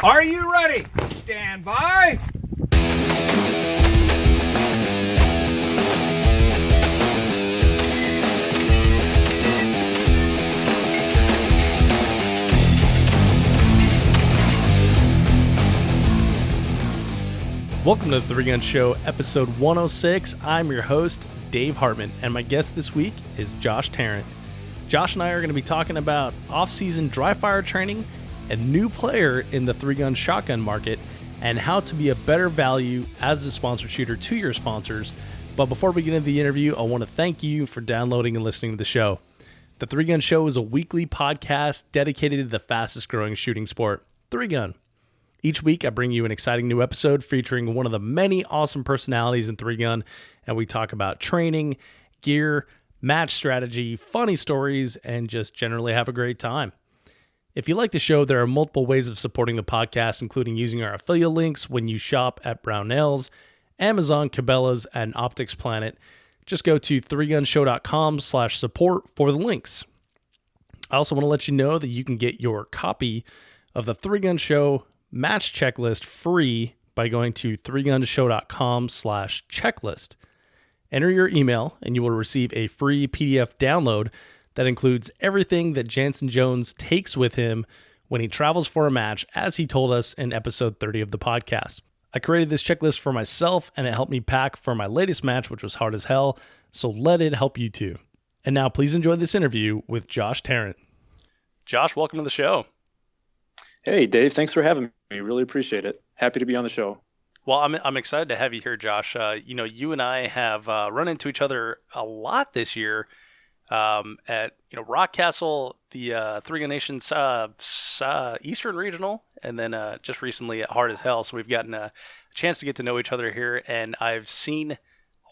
Are you ready? Stand by. Welcome to the Three Gun Show, episode 106. I'm your host, Dave Hartman, and my guest this week is Josh Tarrant. Josh and I are going to be talking about off-season dry fire training, a new player in the three-gun shotgun market, and how to be a better value as a sponsor shooter to your sponsors. But before we get into the interview, I want to thank you for downloading and listening to the show. The Three Gun Show is a weekly podcast dedicated to the fastest-growing shooting sport, three-gun. Each week, I bring you an exciting new episode featuring one of the many awesome personalities in three-gun, and we talk about training, gear, match strategy, funny stories, and just generally have a great time. If you like the show, there are multiple ways of supporting the podcast, including using our affiliate links when you shop at Brownells, Amazon, Cabela's, and Optics Planet. Just go to threegunshow.com/support for the links. I also want to let you know that you can get your copy of the Three Gun Show match checklist free by going to threegunshow.com/checklist. Enter your email and you will receive a free PDF download that includes everything that Jansen Jones takes with him when he travels for a match, as he told us in episode 30 of the podcast. I created this checklist for myself and it helped me pack for my latest match, which was hard as hell, so let it help you too. And now please enjoy this interview with Josh Tarrant. Josh, welcome to the show. Hey, Dave. Thanks for having me. Really appreciate it. Happy to be on the show. Well, I'm excited to have you here, Josh. You and I have run into each other a lot this year at Rock Castle, the Three Gun Nations Eastern Regional, and then just recently at Hard as Hell. So we've gotten a chance to get to know each other here, and I've seen a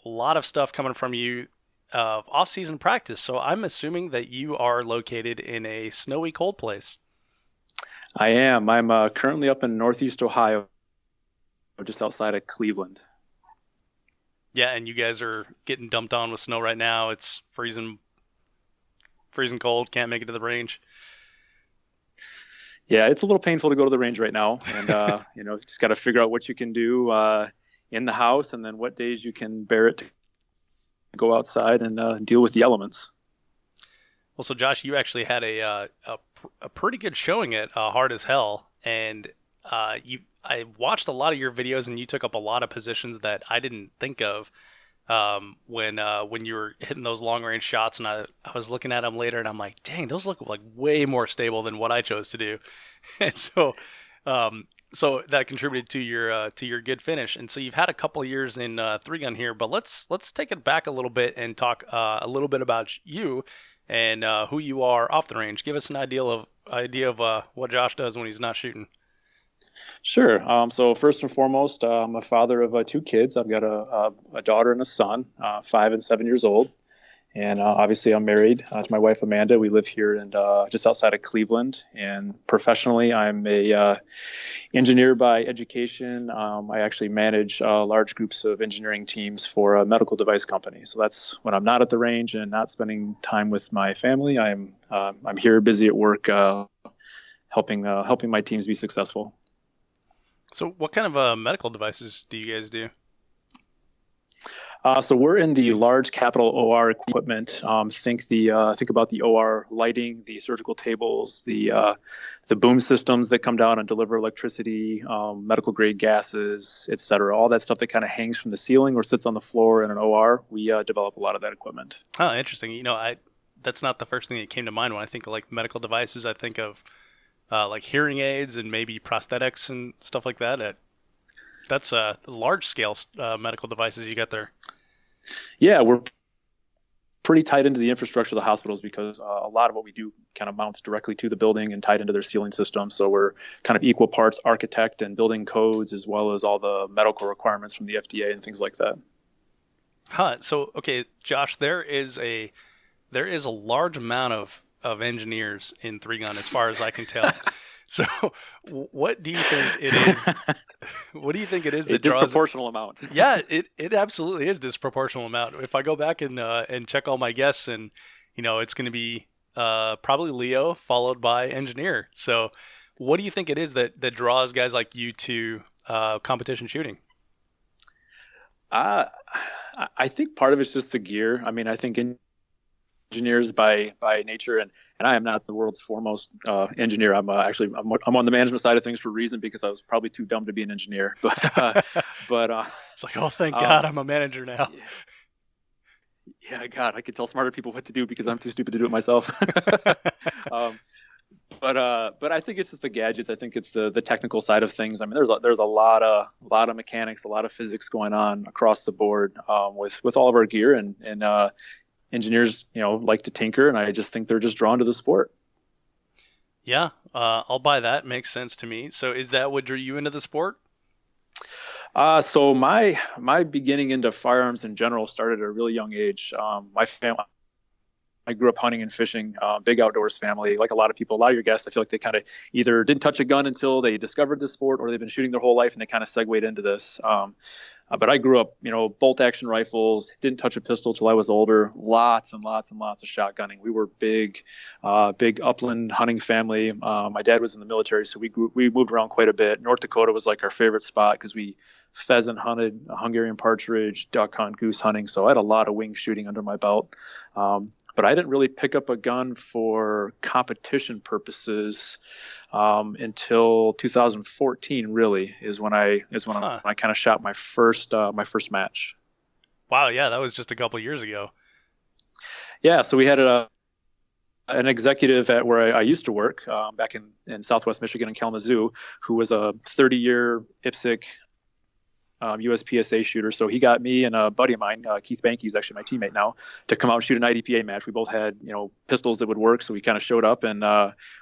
lot of stuff coming from you off-season practice. So I'm assuming that you are located in a snowy, cold place. I am. I'm currently up in Northeast Ohio, just outside of Cleveland. Yeah, and you guys are getting dumped on with snow right now. It's freezing cold. Can't make it to the range. Yeah, it's a little painful to go to the range right now, and just got to figure out what you can do in the house, and then what days you can bear it to go outside and deal with the elements. Well, so Josh, you actually had a pretty good showing at Hard as Hell, and I watched a lot of your videos, and you took up a lot of positions that I didn't think of when you were hitting those long range shots. And I was looking at them later, and I'm like, dang, those look like way more stable than what I chose to do. And so that contributed to your good finish. And so you've had a couple of years in three gun here, but let's take it back a little bit and talk a little bit about you and who you are off the range. Give us an idea of what Josh does when he's not shooting. Sure. So first and foremost, I'm a father of two kids. I've got a daughter and a son, 5 and 7 years old. And obviously I'm married to my wife, Amanda. We live here in just outside of Cleveland. And professionally, I'm a engineer by education. I actually manage large groups of engineering teams for a medical device company. So that's when I'm not at the range and not spending time with my family. I'm here busy at work, helping my teams be successful. So what kind of medical devices do you guys do? So we're in the large capital OR equipment. Think about the OR lighting, the surgical tables, the boom systems that come down and deliver electricity, medical grade gases, et cetera. All that stuff that kind of hangs from the ceiling or sits on the floor in an OR. We develop a lot of that equipment. Oh, interesting. That's not the first thing that came to mind when I think of like medical devices. I think of like hearing aids and maybe prosthetics and stuff like that. That's large scale medical devices you got there. Yeah, we're pretty tied into the infrastructure of the hospitals because a lot of what we do kind of mounts directly to the building and tied into their ceiling system. So we're kind of equal parts architect and building codes as well as all the medical requirements from the FDA and things like that. So, okay, Josh, there is a large amount of engineers in three gun as far as I can tell. So what do you think it is? What do you think it is that draws? A disproportional amount. Yeah, it absolutely is disproportional amount. If I go back and check all my guests, and it's going to be probably Leo followed by engineer. So What do you think it is that draws guys like you to competition shooting? I think part of it's just the gear. I mean, I think engineers by nature, and I am not the world's foremost engineer. I'm I'm on the management side of things for a reason, because I was probably too dumb to be an engineer. But It's like, oh, thank God I'm a manager now. Yeah, God, I could tell smarter people what to do because I'm too stupid to do it myself. But I think it's just the gadgets. I think it's the technical side of things. I mean, there's a lot of mechanics, a lot of physics going on across the board with all of our gear, and engineers, like to tinker, and I just think they're just drawn to the sport. Yeah, I'll buy that. Makes sense to me. So is that what drew you into the sport? So my beginning into firearms in general started at a really young age. My family, I grew up hunting and fishing, big outdoors family. Like a lot of people, a lot of your guests, I feel like they kind of either didn't touch a gun until they discovered the sport, or they've been shooting their whole life and they kind of segued into this. But I grew up, bolt action rifles, didn't touch a pistol till I was older, lots and lots and lots of shotgunning. We were big upland hunting family. My dad was in the military, so we moved around quite a bit. North Dakota was like our favorite spot because we pheasant hunted, Hungarian partridge, duck hunt, goose hunting. So I had a lot of wing shooting under my belt. But I didn't really pick up a gun for competition purposes until 2014. Really is when I kind of shot my first match. Wow, yeah, that was just a couple years ago. Yeah, so we had an executive at where I used to work back in Southwest Michigan in Kalamazoo, who was a 30-year IPSC USPSA shooter. So he got me and a buddy of mine, Keith Banke, who's actually my teammate now, to come out and shoot an IDPA match. We both had, pistols that would work. So we kind of showed up and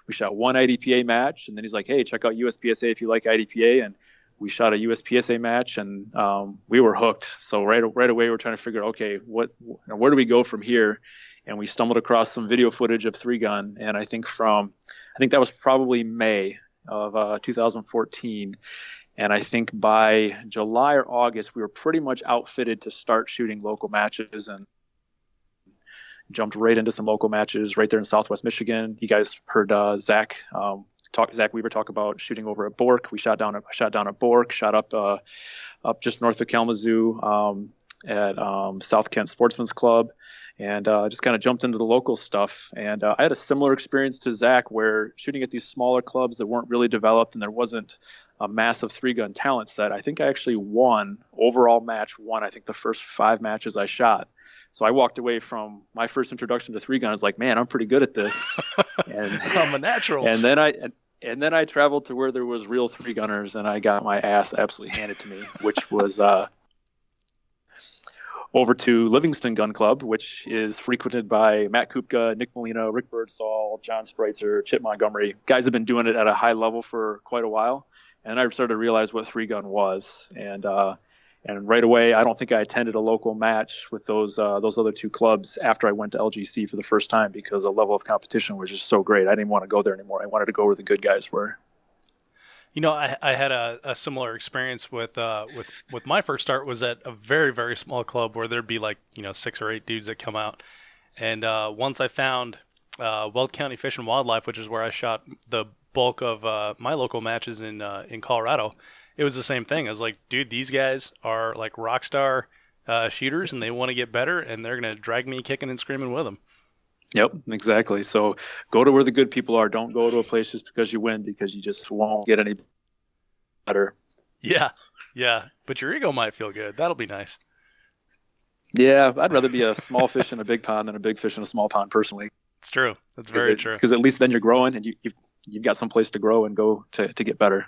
we shot one IDPA match. And then he's like, hey, check out USPSA if you like IDPA. And we shot a USPSA match, and we were hooked. So right away, we're trying to figure, okay, where do we go from here? And we stumbled across some video footage of 3-gun. And I think that was probably May of 2014. And I think by July or August, we were pretty much outfitted to start shooting local matches, and jumped right into some local matches right there in Southwest Michigan. You guys heard Zach Weaver talk about shooting over at Bork. We shot down at Bork, shot up just north of Kalamazoo at South Kent Sportsman's Club, and just kind of jumped into the local stuff. And I had a similar experience to Zach, where shooting at these smaller clubs that weren't really developed and there wasn't a massive 3-gun talent set. I think I actually won I think the first 5 matches I shot. So I walked away from my first introduction to 3-gun. I was like, man, I'm pretty good at this. And I'm a natural. And then I traveled to where there was real 3-gunners, and I got my ass absolutely handed to me, which was over to Livingston Gun Club, which is frequented by Matt Kupka, Nick Molina, Rick Birdsall, John Spreitzer, Chip Montgomery. Guys have been doing it at a high level for quite a while. And I started to realize what 3-gun was. And right away, I don't think I attended a local match with those other 2 clubs after I went to LGC for the first time, because the level of competition was just so great. I didn't want to go there anymore. I wanted to go where the good guys were. I had a similar experience with my first start. Was at a very, very small club where there'd be 6 or 8 dudes that come out. And once I found Weld County Fish and Wildlife, which is where I shot the bulk of my local matches in Colorado, it was the same thing. I was like, dude, these guys are like rock star shooters, and they want to get better, and they're going to drag me kicking and screaming with them. Yep, exactly. So go to where the good people are. Don't go to a place just because you win, because you just won't get any better. Yeah. But your ego might feel good. That'll be nice. Yeah, I'd rather be a small fish in a big pond than a big fish in a small pond, personally. It's true. That's very true. Because at least then you're growing, and you've got some place to grow and go to get better.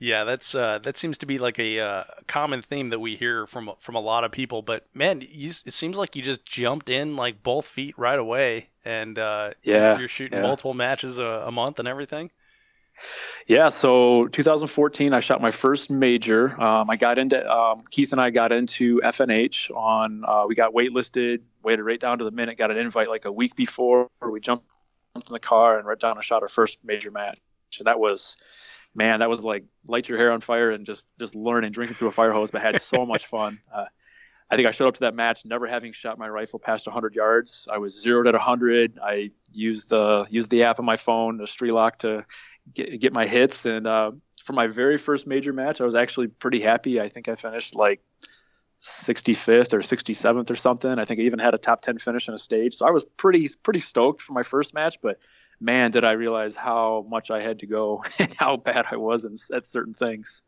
Yeah, that seems to be like a common theme that we hear from a lot of people. But man, it seems like you just jumped in like both feet right away, and you're shooting multiple matches a month and everything. Yeah, so 2014, I shot my first major. I got into Keith and I got into FNH on. We got waitlisted, waited right down to the minute, got an invite like a week before. We jumped in the car and right down and shot our first major match. And that was like light your hair on fire and just learning, drinking through a fire hose, but had so much fun. I think I showed up to that match never having shot my rifle past 100 yards. I was zeroed at 100. I used the app on my phone, the Strelok, to get my hits. And for my very first major match, I was actually pretty happy. I think I finished like 65th or 67th or something. I think I even had a top 10 finish in a stage. So I was pretty stoked for my first match, but man, did I realize how much I had to go and how bad I was at certain things.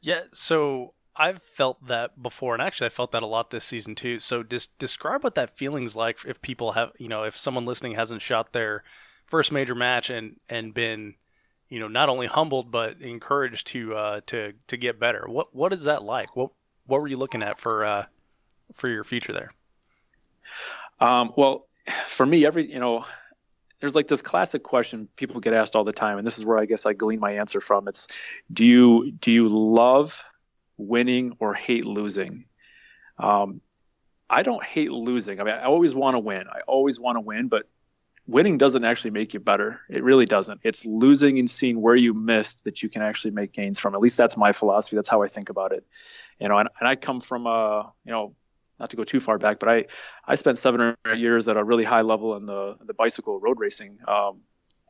Yeah, so I've felt that before, and actually I felt that a lot this season too. So describe what that feeling's like if people have, if someone listening hasn't shot their first major match and been, not only humbled but encouraged to get better. What is that like? What were you looking at for your future there? Well, for me, there's like this classic question people get asked all the time, and this is where I guess I glean my answer from. It's, do you love winning or hate losing? I don't hate losing. I mean, I always want to win, but winning doesn't actually make you better. It really doesn't. It's losing and seeing where you missed that you can actually make gains from. At least that's my philosophy. That's how I think about it. And I come from not to go too far back, but I spent 7 or 8 years at a really high level in the bicycle road racing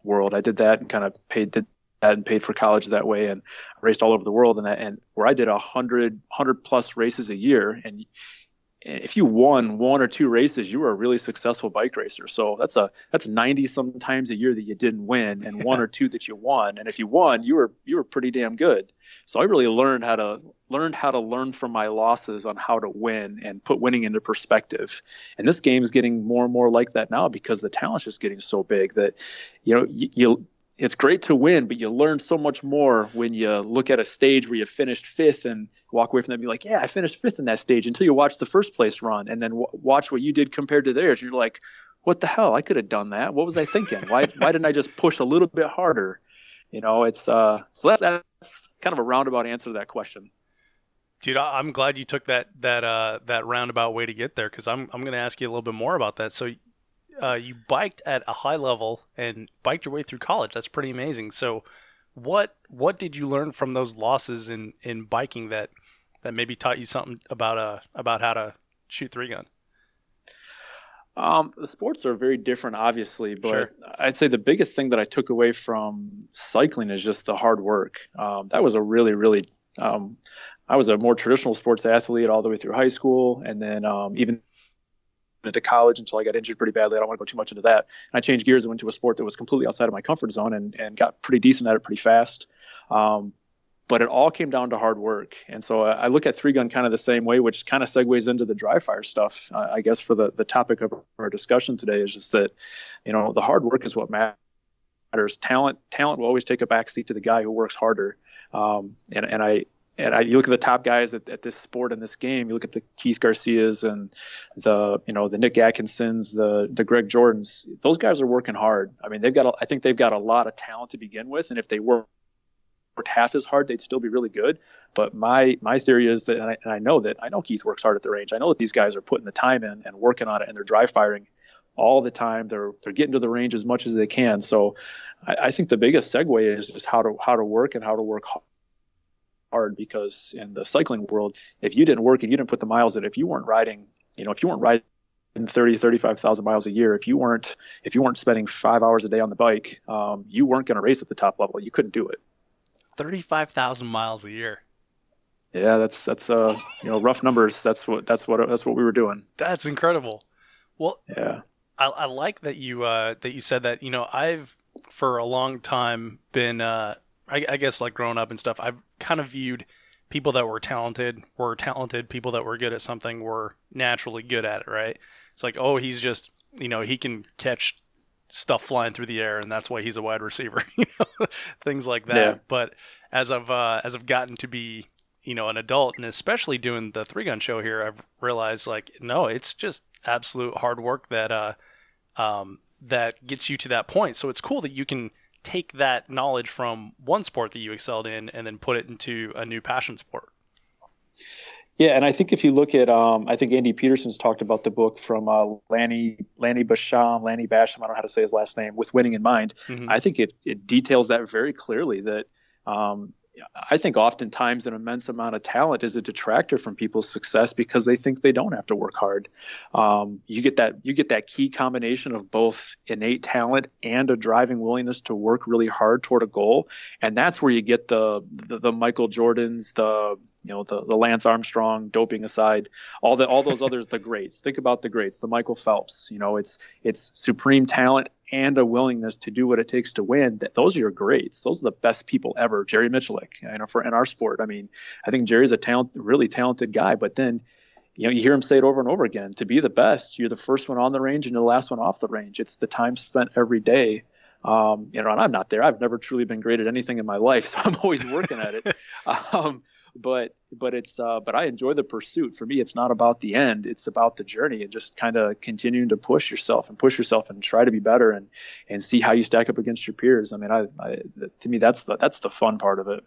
world. I did that and kind of paid for college that way, and raced all over the world. And where I did 100 plus races a year, and if you won 1 or 2 races, you were a really successful bike racer. So that's 90 sometimes a year that you didn't win, and 1 or 2 that you won. And if you won, you were pretty damn good. So I really learned how to learn from my losses on how to win and put winning into perspective. And this game is getting more and more like that now, because the talent's just getting so big that it's great to win, but you learn so much more when you look at a stage where you finished 5th and walk away from that and be like, yeah, I finished 5th in that stage, until you watch the first place run and then watch what you did compared to theirs. You're like, what the hell? I could have done that. What was I thinking? Why didn't I just push a little bit harder? It's so that's kind of a roundabout answer to that question. Dude, I'm glad you took that roundabout way to get there, because I'm going to ask you a little bit more about that. So you biked at a high level and biked your way through college. That's pretty amazing. So what did you learn from those losses in biking that maybe taught you something about how to shoot 3-gun? The sports are very different, obviously, but Sure. I'd say the biggest thing that I took away from cycling is just the hard work. That was a really, really, I was a more traditional sports athlete all the way through high school, and then even into college until I got injured pretty badly. I don't want to go too much into that. And I changed gears and went to a sport that was completely outside of my comfort zone, and got pretty decent at it pretty fast. But it all came down to hard work. And so I look at 3-gun kind of the same way, which kind of segues into the dry fire stuff, I guess, for the topic of our discussion today, is just that, the hard work is what matters. Talent will always take a backseat to the guy who works harder. You look at the top guys at this sport and this game. You look at the Keith Garcias and the Nick Atkinsons, the Greg Jordans. Those guys are working hard. I mean, I think they've got a lot of talent to begin with, and if they worked half as hard, they'd still be really good. But my theory is that, and I know Keith works hard at the range. I know that these guys are putting the time in and working on it, and they're dry firing all the time. They're getting to the range as much as they can. So I think the biggest segue is just how to work and how to work hard, because in the cycling world, if you didn't work and you didn't put the miles in, if you weren't riding 35,000 miles a year, if you weren't spending 5 hours a day on the bike, you weren't going to race at the top level. You couldn't do it. 35,000 miles a year. Yeah, that's rough numbers. That's what we were doing. That's incredible. Well, yeah, I like that you said that. I've for a long time been I guess like growing up and stuff, I've kind of viewed people that were talented, people that were good at something were naturally good at it, right? It's like, oh, he's just, he can catch stuff flying through the air and that's why he's a wide receiver, things like that. Yeah. But as I've gotten to be, an adult, and especially doing the 3-gun show here, I've realized, like, no, it's just absolute hard work that gets you to that point. So it's cool that you can take that knowledge from one sport that you excelled in and then put it into a new passion sport. Yeah, and I think if you look at, I think Andy Peterson's talked about the book from Lanny Basham, I don't know how to say his last name, With Winning in Mind. Mm-hmm. I think it details that very clearly, that I think oftentimes an immense amount of talent is a detractor from people's success because they think they don't have to work hard. You get that key combination of both innate talent and a driving willingness to work really hard toward a goal, and that's where you get the Michael Jordans, the Lance Armstrong, doping aside, all those others, the greats. Think about the greats, the Michael Phelps. It's supreme talent and a willingness to do what it takes to win. Those are your greats. Those are the best people ever. Jerry Michalik, in our sport. I mean, I think Jerry's a really talented guy, but then, you hear him say it over and over again. To be the best, you're the first one on the range and you're the last one off the range. It's the time spent every day. And I'm not there. I've never truly been great at anything in my life, so I'm always working at it. But I enjoy the pursuit. For me, it's not about the end; it's about the journey and just kind of continuing to push yourself and try to be better and see how you stack up against your peers. I mean, to me, that's the fun part of it.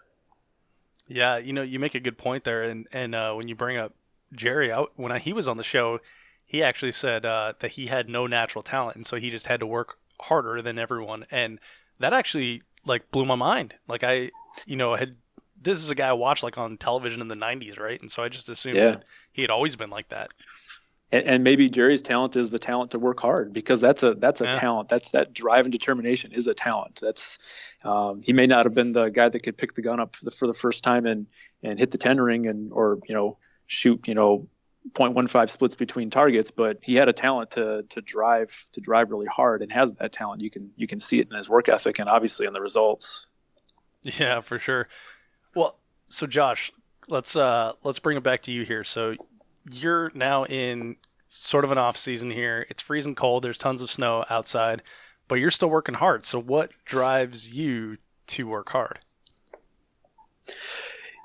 Yeah, you make a good point there, and when you bring up Jerry, when he was on the show, he actually said that he had no natural talent, and so he just had to work harder than everyone, and that actually blew my mind. This is a guy I watched on television in the 90s, right? And so I just assumed that he had always been like that. And maybe Jerry's talent is the talent to work hard, because that's a talent. That's that drive and determination is a talent. That's he may not have been the guy that could pick the gun up for the first time and hit the 10 ring or shoot 0.15 splits between targets, but he had a talent to drive really hard, and has that talent. You can see it in his work ethic and obviously in the results. Yeah, for sure. Well, so Josh, let's bring it back to you here. So you're now in sort of an off season here. It's freezing cold. There's tons of snow outside, but you're still working hard. So what drives you to work hard?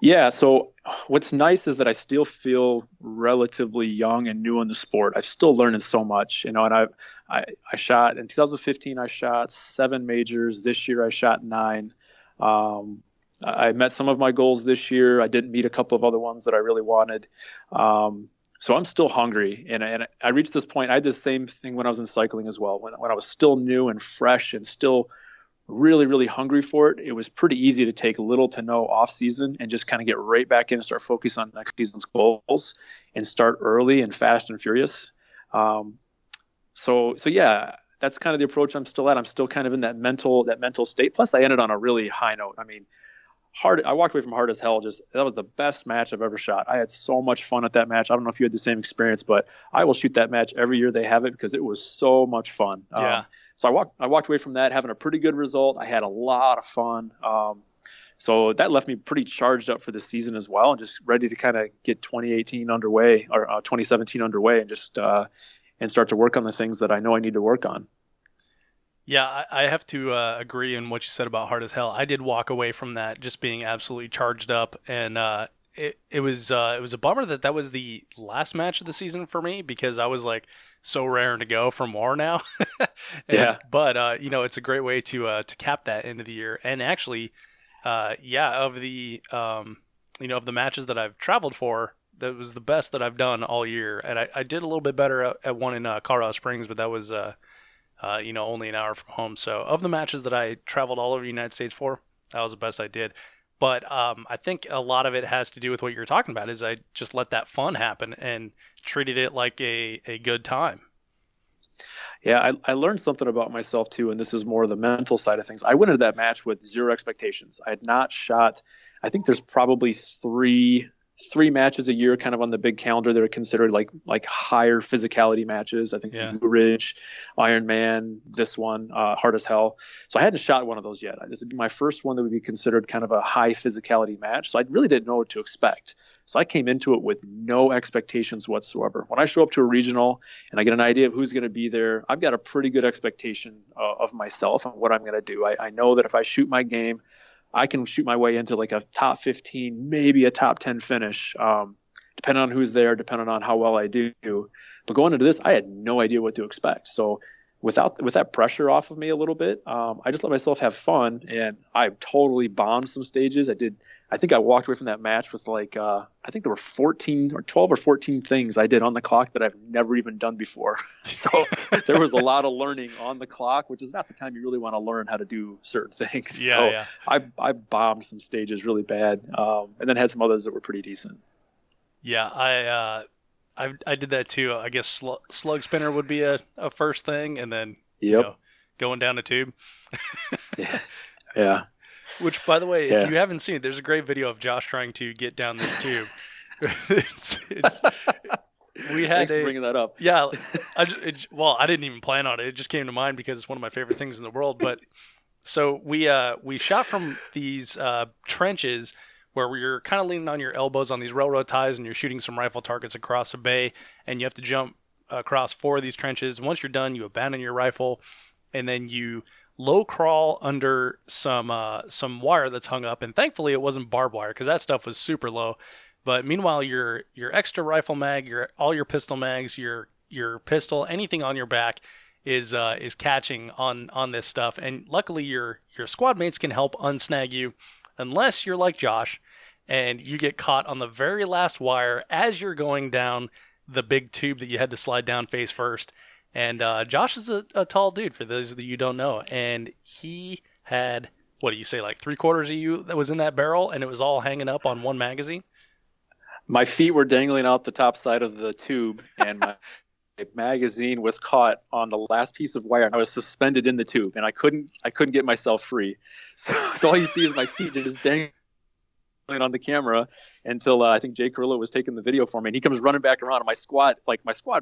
Yeah, so what's nice is that I still feel relatively young and new in the sport. I'm still learning so much, and I shot in 2015. I shot 7 majors. This year I shot 9. I met some of my goals this year. I didn't meet a couple of other ones that I really wanted. So I'm still hungry, and I reached this point. I had the same thing when I was in cycling as well. When I was still new and fresh and still really, really hungry for it, it was pretty easy to take little to no off season and just kind of get right back in and start focusing on next season's goals and start early and fast and furious. So yeah, that's kind of the approach I'm still at. I'm still kind of in that mental state. Plus I ended on a really high note. I mean, I walked away from Hard as Hell. That was the best match I've ever shot. I had so much fun at that match. I don't know if you had the same experience, but I will shoot that match every year they have it because it was so much fun. Yeah. So I walked away from that having a pretty good result. I had a lot of fun. So that left me pretty charged up for the season as well, and just ready to kind of get 2018 underway or 2017 underway, and just and start to work on the things that I know I need to work on. Yeah, I have to agree in what you said about Hard as Hell. I did walk away from that just being absolutely charged up, and it was a bummer that was the last match of the season for me, because I was so raring to go for more now. But it's a great way to cap that end of the year. And actually, of the of the matches that I've traveled for, that was the best that I've done all year. And I did a little bit better at one in Colorado Springs, but that was only an hour from home. So of the matches that I traveled all over the United States for, that was the best I did. But I think a lot of it has to do with what you're talking about, is I just let that fun happen and treated it like a good time. Yeah, I learned something about myself too, and this is more the mental side of things. I went into that match with 0 expectations. I had not shot, I think there's probably three matches a year kind of on the big calendar that are considered like higher physicality matches. I think Blue Ridge, Ironman, this one, Hard as Hell. So I hadn't shot one of those yet. This would be my first one that would be considered kind of a high physicality match. So I really didn't know what to expect. So I came into it with no expectations whatsoever. When I show up to a regional and I get an idea of who's going to be there, I've got a pretty good expectation of myself and what I'm going to do. I know that if I shoot my game, I can shoot my way into a top 15, maybe a top 10 finish, depending on who's there, depending on how well I do. But going into this, I had no idea what to expect. So with that pressure off of me a little bit, I just let myself have fun, and I totally bombed some stages. I think I walked away from that match with like, I think there were 14 or 12 or 14 things I did on the clock that I've never even done before. So there was a lot of learning on the clock, which is not the time you really want to learn how to do certain things. Yeah, so yeah. I bombed some stages really bad, and then had some others that were pretty decent. Yeah, I did that too. I guess slug spinner would be a first thing, and then Yep. Going down a tube. Yeah. Which, by the way, Yeah. if you haven't seen it, there's a great video of Josh trying to get down this tube. We had Thanks for bringing that up. Yeah, I didn't even plan on it. It just came to mind because it's one of my favorite things in the world. But so we shot from these trenches where you're kind of leaning on your elbows on these railroad ties, and you're shooting some rifle targets across a bay, and you have to jump across 4 of these trenches. Once you're done, you abandon your rifle, and then you low crawl under some wire that's hung up, and thankfully it wasn't barbed wire because that stuff was super low. But meanwhile, your extra rifle mag, all your pistol mags, your pistol, anything on your back is catching on this stuff. And luckily, your squad mates can help unsnag you, unless you're like Josh and you get caught on the very last wire as you're going down the big tube that you had to slide down face first. And Josh is a tall dude, for those that you don't know, and he had, what do you say, like 3/4 of you that was in that barrel, and it was all hanging up on one magazine? My feet were dangling out the top side of the tube, and my magazine was caught on the last piece of wire, and I was suspended in the tube, and I couldn't get myself free. So all you see is my feet just dangling on the camera until I think Jay Carrillo was taking the video for me, and he comes running back around, and my squad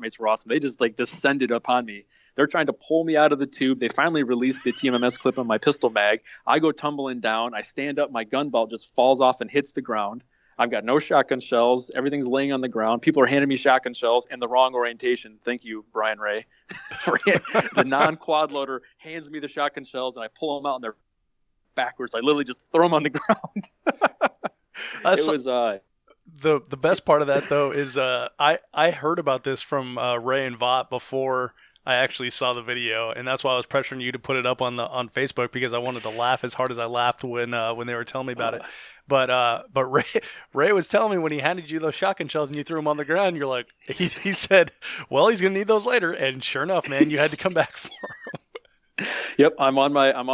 mates were awesome. They just like descended upon me. They're trying to pull me out of the tube. They finally released the TMMS clip on my pistol mag. I go tumbling down. I stand up. My gun belt just falls off and hits the ground. I've got no shotgun shells. Everything's laying on the ground. People are handing me shotgun shells in the wrong orientation. Thank you, Brian Ray. The non-quad loader hands me the shotgun shells, and I pull them out, and they're backwards. I literally just throw them on the ground. It was the best part of that though is I heard about this from Ray and Vought before I actually saw the video, and that's why I was pressuring you to put it up on Facebook, because I wanted to laugh as hard as I laughed when they were telling me about it. But Ray was telling me when he handed you those shotgun shells and you threw them on the ground, you're like, he said, well, he's gonna need those later, and sure enough, man, you had to come back for them. Yep, I'm on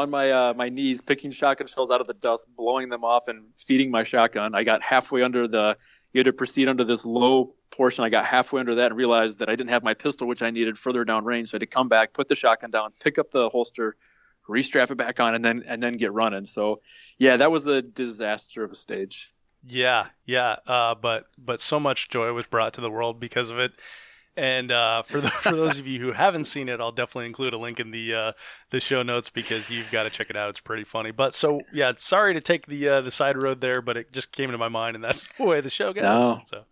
my knees picking shotgun shells out of the dust, blowing them off, and feeding my shotgun. I got halfway under you had to proceed under this low portion. I got halfway under that and realized that I didn't have my pistol, which I needed further down range. So I had to come back, put the shotgun down, pick up the holster, restrap it back on, and then get running. So yeah, that was a disaster of a stage. Yeah. But so much joy was brought to the world because of it. And for those of you who haven't seen it, I'll definitely include a link in the show notes, because you've got to check it out. It's pretty funny. But so yeah, sorry to take the side road there, but it just came into my mind, and that's the way the show goes. No. So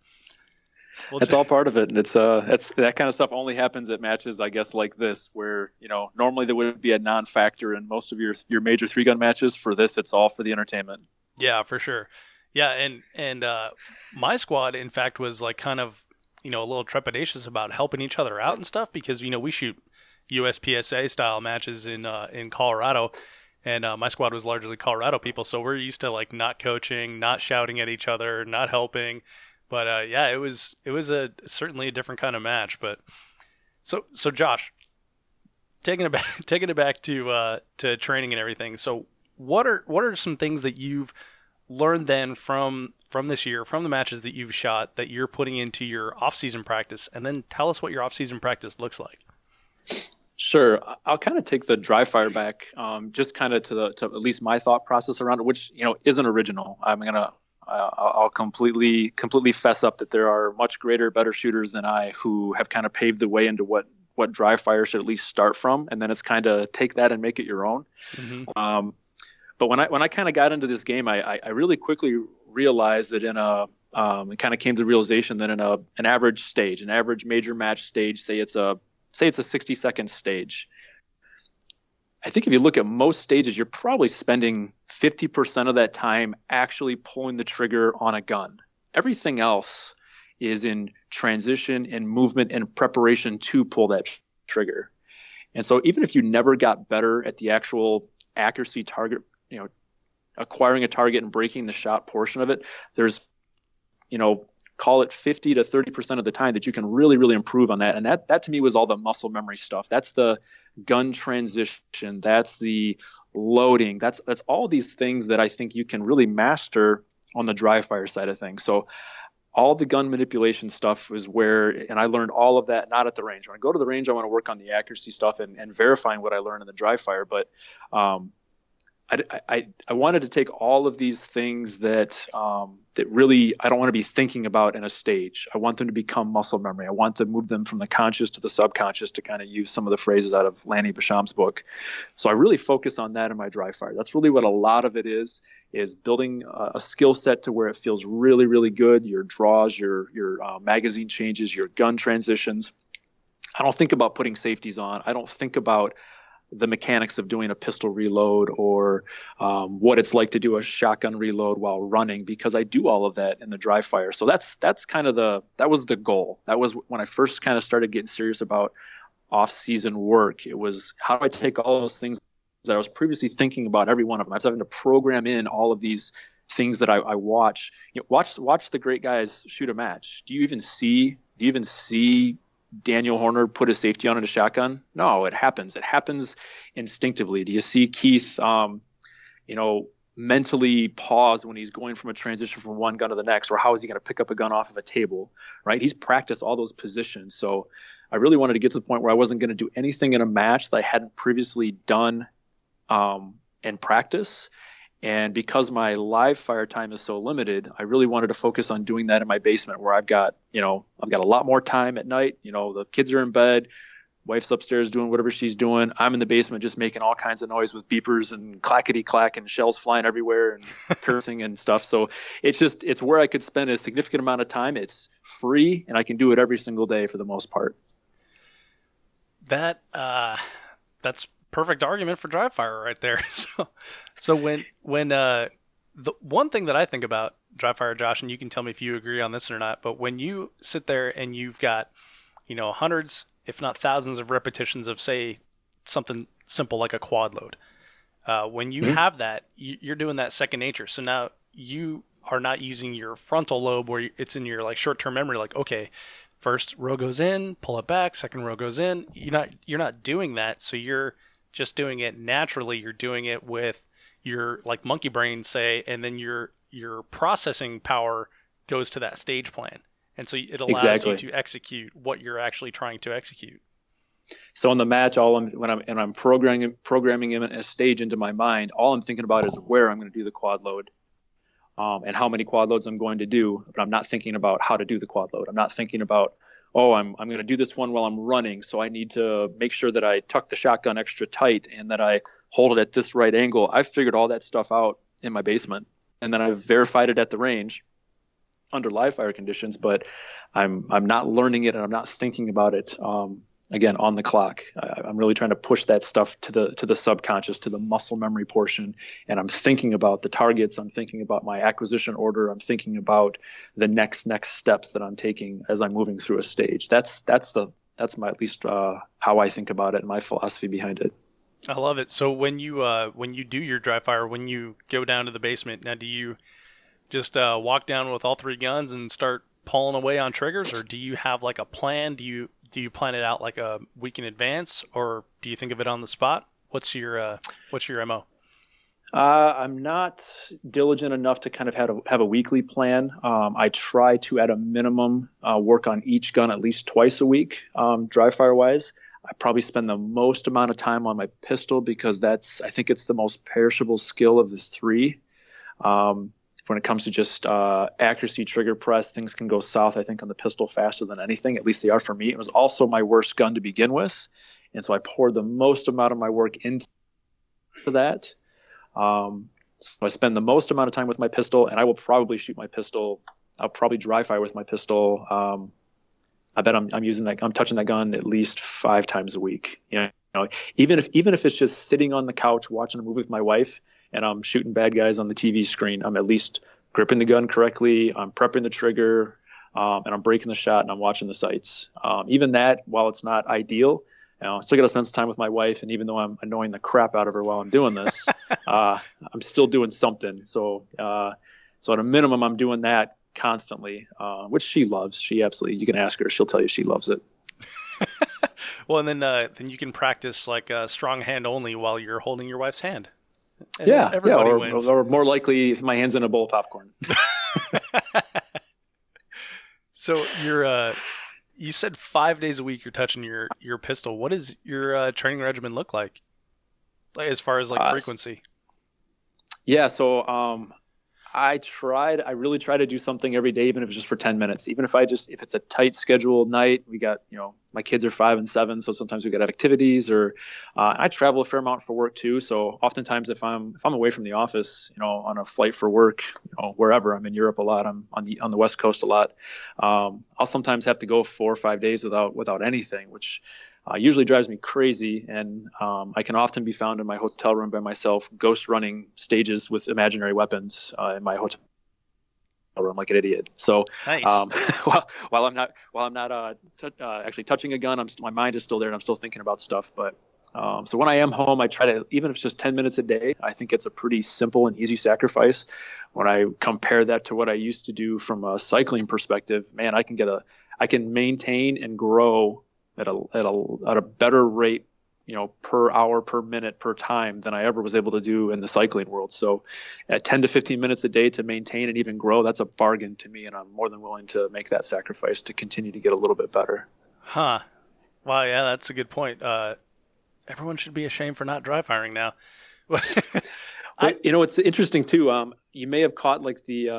That's all part of it. It's that kind of stuff only happens at matches, I guess, like this, where normally there would be a non-factor in most of your major 3-gun matches. For this, it's all for the entertainment. Yeah, for sure. Yeah, and my squad, in fact, was like kind of a little trepidatious about helping each other out and stuff, because we shoot USPSA style matches in Colorado, and my squad was largely Colorado people, so we're used to like not coaching, not shouting at each other, not helping. But yeah, it was certainly a different kind of match. But so Josh, taking it back to training and everything. So what are some things that you've learned then from this year, from the matches that you've shot, that you're putting into your off-season practice? And then tell us what your off-season practice looks like. Sure. I'll kind of take the dry fire back, just kind of to at least my thought process around it, which isn't original. I'll completely fess up that there are much greater, better shooters than I who have kind of paved the way into what dry fire should at least start from, and then it's kind of take that and make it your own. Mm-hmm. But when I kind of got into this game, I really quickly realized that it kind of came to the realization that in an average major match stage, say it's a 60-second stage, I think if you look at most stages, you're probably spending 50% of that time actually pulling the trigger on a gun. Everything else is in transition and movement and preparation to pull that trigger. And so even if you never got better at the actual accuracy target, acquiring a target and breaking the shot portion of it, there's, call it 50 to 30% of the time that you can really, really improve on that. And that to me was all the muscle memory stuff. That's the gun transition. That's the loading. That's all these things that I think you can really master on the dry fire side of things. So all the gun manipulation stuff is where, and I learned all of that, not at the range. When I go to the range, I want to work on the accuracy stuff and verifying what I learned in the dry fire. But I wanted to take all of these things that really I don't want to be thinking about in a stage. I want them to become muscle memory. I want to move them from the conscious to the subconscious, to kind of use some of the phrases out of Lanny Basham's book. So I really focus on that in my dry fire. That's really what a lot of it is building a skill set to where it feels really, really good. Your draws, your magazine changes, your gun transitions. I don't think about putting safeties on. I don't think about the mechanics of doing a pistol reload or what it's like to do a shotgun reload while running, because I do all of that in the dry fire. So that's kind of that was the goal. That was when I first kind of started getting serious about off-season work. It was, how do I take all those things that I was previously thinking about, every one of them? I was having to program in all of these things that I watch. Watch the great guys shoot a match. Do you even see Daniel Horner put a safety on in a shotgun? No, it happens. It happens instinctively. Do you see Keith, mentally pause when he's going from a transition from one gun to the next, or how is he going to pick up a gun off of a table, right? He's practiced all those positions. So I really wanted to get to the point where I wasn't going to do anything in a match that I hadn't previously done in practice. And because my live fire time is so limited, I really wanted to focus on doing that in my basement, where I've got a lot more time at night. The kids are in bed, wife's upstairs doing whatever she's doing. I'm in the basement just making all kinds of noise with beepers and clackety clack and shells flying everywhere and cursing and stuff. So it's where I could spend a significant amount of time. It's free, and I can do it every single day for the most part. That's perfect argument for dry fire right there. So when the one thing that I think about dry fire, Josh, and you can tell me if you agree on this or not, but when you sit there and you've got, hundreds, if not thousands of repetitions of, say, something simple like a quad load, when you have that, you're doing that second nature. So now you are not using your frontal lobe where it's in your like short-term memory, like, okay, first row goes in, pull it back, second row goes in. You're not doing that. So you're just doing it naturally. You're doing it with your like monkey brain, say, and then your processing power goes to that stage plan. And so it allows you to execute what you're actually trying to execute. So in the match, when I'm programming in a stage into my mind, all I'm thinking about is where I'm going to do the quad load, and how many quad loads I'm going to do. But I'm not thinking about how to do the quad load. I'm not thinking about, I'm going to do this one while I'm running, so I need to make sure that I tuck the shotgun extra tight and that I hold it at this right angle. I've figured all that stuff out in my basement, and then I've verified it at the range under live fire conditions, but I'm not learning it and I'm not thinking about it again on the clock. I'm really trying to push that stuff to the subconscious, to the muscle memory portion, and I'm thinking about the targets. I'm thinking about my acquisition order. I'm thinking about the next steps that I'm taking as I'm moving through a stage. That's my, at least how I think about it and my philosophy behind it. I love it. So when you do your dry fire, when you go down to the basement, now do you just walk down with all three guns and start pulling away on triggers, or do you have like a plan? Do you plan it out like a week in advance, or do you think of it on the spot? What's your MO? I'm not diligent enough to kind of have a weekly plan. I try to, at a minimum, work on each gun at least twice a week, dry fire wise. I probably spend the most amount of time on my pistol because I think it's the most perishable skill of the three. When it comes to just accuracy, trigger press, things can go south, I think, on the pistol faster than anything. At least they are for me. It was also my worst gun to begin with, and so I poured the most amount of my work into that. So I spend the most amount of time with my pistol, and I will probably shoot my pistol. I'll probably dry fire with my pistol. I bet I'm touching that gun at least 5 times a week. Even if it's just sitting on the couch watching a movie with my wife and I'm shooting bad guys on the TV screen, I'm at least gripping the gun correctly. I'm prepping the trigger, and I'm breaking the shot, and I'm watching the sights. Even that, while it's not ideal, I still got to spend some time with my wife, and even though I'm annoying the crap out of her while I'm doing this, I'm still doing something. So at a minimum, I'm doing that constantly, which she loves. She absolutely, you can ask her, she'll tell you she loves it. Well, and then you can practice like a strong hand only while you're holding your wife's hand. And Yeah, everybody wins. Or more likely, my hand's in a bowl of popcorn. So you said 5 days a week you're touching your pistol. What does your training regimen look like as far as like frequency? Yeah, so I really try to do something every day, even if it's just for 10 minutes. Even if it's a tight scheduled night, we got, my kids are 5 and 7, so sometimes we got activities, or I travel a fair amount for work too. So oftentimes if I'm away from the office, on a flight for work, wherever, I'm in Europe a lot, I'm on the West Coast a lot. I'll sometimes have to go 4 or 5 days without anything, which usually drives me crazy. And I can often be found in my hotel room by myself, ghost running stages with imaginary weapons in my hotel room like an idiot. So nice. while I'm not actually touching a gun, my mind is still there and I'm still thinking about stuff. But so when I am home, I try to, even if it's just 10 minutes a day, I think it's a pretty simple and easy sacrifice. When I compare that to what I used to do from a cycling perspective, man, I can maintain and grow at a better rate, per hour, per minute, per time than I ever was able to do in the cycling world. So at 10 to 15 minutes a day to maintain and even grow, that's a bargain to me. And I'm more than willing to make that sacrifice to continue to get a little bit better. Huh. Wow. Yeah, that's a good point. Everyone should be ashamed for not dry firing now. It's interesting too. You may have caught like the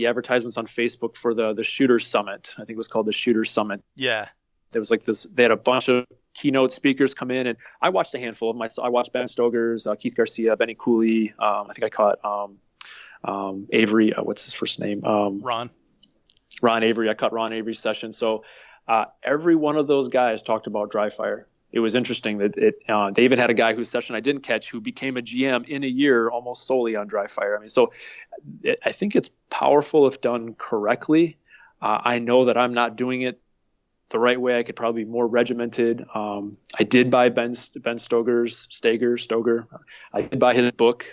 advertisements on Facebook for the Shooters Summit. I think it was called the Shooters Summit. Yeah. There was like this. They had a bunch of keynote speakers come in, and I watched a handful of them. I watched Ben Stogers, Keith Garcia, Benny Cooley. I think I caught Avery. What's his first name? Ron Avery. I caught Ron Avery's session. So every one of those guys talked about dry fire. It was interesting that they even had a guy whose session I didn't catch who became a GM in a year almost solely on dry fire. I mean, so I think it's powerful if done correctly. I know that I'm not doing it the right way. I could probably be more regimented. I did buy Ben Stoger. I did buy his book,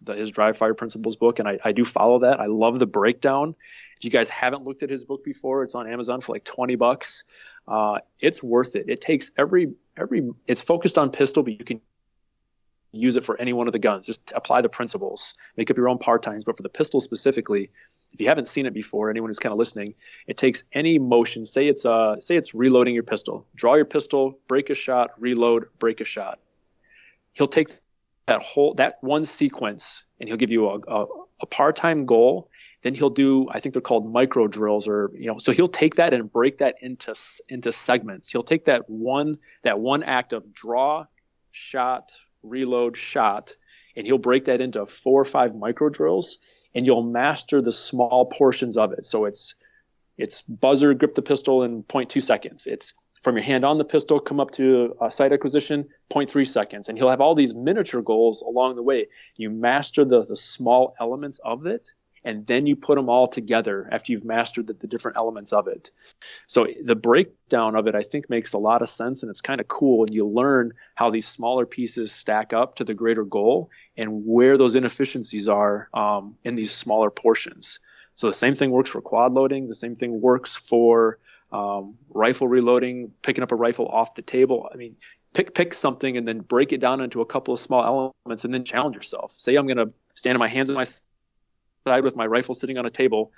his Dry Fire Principles book, and I do follow that. I love the breakdown. If you guys haven't looked at his book before, it's on Amazon for like $20. It's worth it. It takes it's focused on pistol, but you can use it for any one of the guns. Just apply the principles, make up your own par times. But for the pistol specifically, if you haven't seen it before, anyone who's kind of listening, it takes any motion. Say it's reloading your pistol. Draw your pistol, break a shot, reload, break a shot. He'll take that one sequence and he'll give you a par time goal. Then he'll do, I think they're called micro drills, or so he'll take that and break that into segments. He'll take that one act of draw, shot, reload, shot, and he'll break that into 4 or 5 micro drills. And you'll master the small portions of it. So it's buzzer, grip the pistol in 0.2 seconds. It's from your hand on the pistol, come up to a sight acquisition, 0.3 seconds. And he'll have all these miniature goals along the way. You master the small elements of it, and then you put them all together after you've mastered the different elements of it. So the breakdown of it, I think, makes a lot of sense, and it's kind of cool. And you learn how these smaller pieces stack up to the greater goal and where those inefficiencies are in these smaller portions. So the same thing works for quad loading. The same thing works for rifle reloading, picking up a rifle off the table. I mean, pick something and then break it down into a couple of small elements and then challenge yourself. Say I'm going to stand on my hands on my side with my rifle sitting on a table.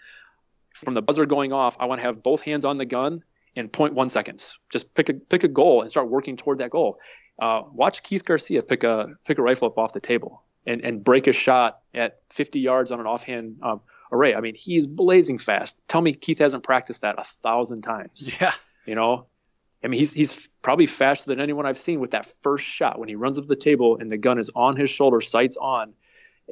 From the buzzer going off, I want to have both hands on the gun in 0.1 seconds. Just pick a goal and start working toward that goal. Watch Keith Garcia pick a rifle up off the table and break a shot at 50 yards on an offhand array. I mean, he's blazing fast. Tell me Keith hasn't practiced that 1,000 times. Yeah. I mean, he's probably faster than anyone I've seen with that first shot. When he runs up the table and the gun is on his shoulder, sights on,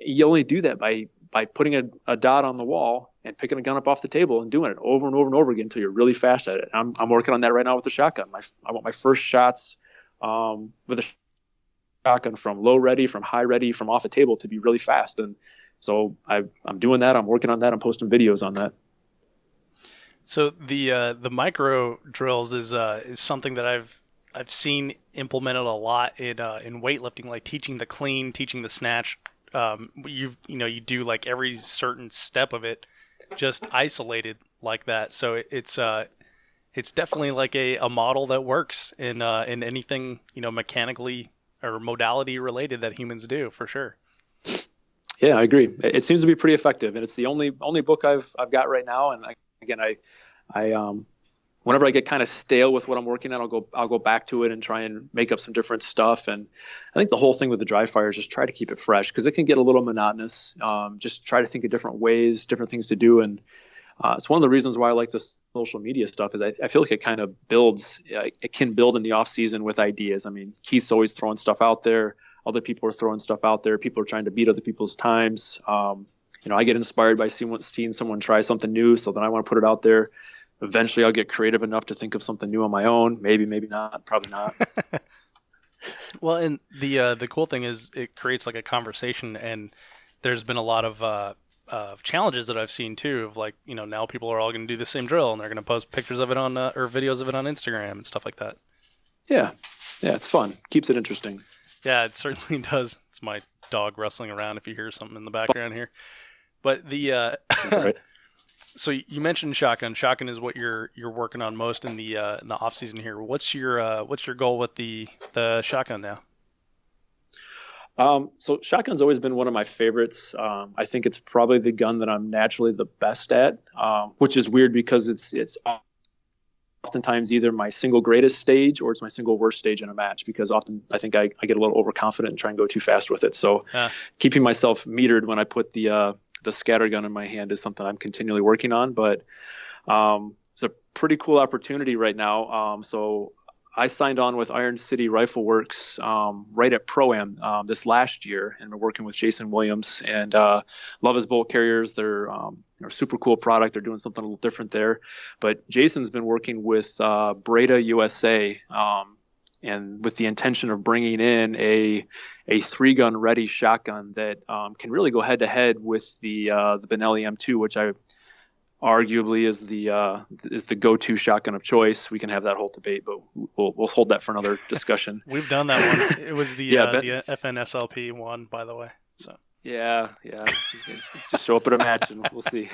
you only do that by putting a dot on the wall and picking a gun up off the table and doing it over and over and over again until you're really fast at it. I'm working on that right now with the shotgun. I want my first shots with a shotgun from low ready, from high ready, from off a table to be really fast. And so I'm doing that. I'm working on that. I'm posting videos on that. So the micro drills is something that I've seen implemented a lot in weightlifting, like teaching the clean, teaching the snatch. You do like every certain step of it just isolated like that. So it's definitely like a model that works in anything, mechanically or modality related that humans do, for sure. Yeah, I agree. It seems to be pretty effective, and it's the only book I've got right now. And I whenever I get kind of stale with what I'm working on, I'll go back to it and try and make up some different stuff. And I think the whole thing with the dry fire is just try to keep it fresh, because it can get a little monotonous. Just try to think of different ways, different things to do. And it's one of the reasons why I like this social media stuff, is I feel like it kind of builds. It can build in the off season with ideas. I mean, Keith's always throwing stuff out there. Other people are throwing stuff out there. People are trying to beat other people's times. I get inspired by seeing someone try something new, so then I want to put it out there. Eventually, I'll get creative enough to think of something new on my own. Maybe not. Probably not. Well, and the cool thing is it creates like a conversation, and there's been a lot of challenges that I've seen too. Of like, now people are all going to do the same drill, and they're going to post pictures of it on or videos of it on Instagram and stuff like that. Yeah, it's fun. Keeps it interesting. Yeah, it certainly does. It's my dog rustling around if you hear something in the background here. But That's right. So you mentioned shotgun. Shotgun is what you're working on most in the off season here. What's your goal with the shotgun now? So shotgun's always been one of my favorites. I think it's probably the gun that I'm naturally the best at, which is weird because it's oftentimes either my single greatest stage or it's my single worst stage in a match, because often I think I get a little overconfident and try and go too fast with it. So keeping myself metered when I put the scatter gun in my hand is something I'm continually working on. But it's a pretty cool opportunity right now. So I signed on with Iron City Rifle Works right at Pro-Am this last year, and we're working with Jason Williams and love his bolt carriers. They're a super cool product. They're doing something a little different there. But Jason's been working with Breda USA and with the intention of bringing in a 3-gun ready shotgun that can really go head to head with the Benelli M2, which I arguably is the go-to shotgun of choice. We can have that whole debate, but we'll hold that for another discussion. We've done that one. It was the FNSLP one, by the way. So yeah. Just show up at a match and we'll see.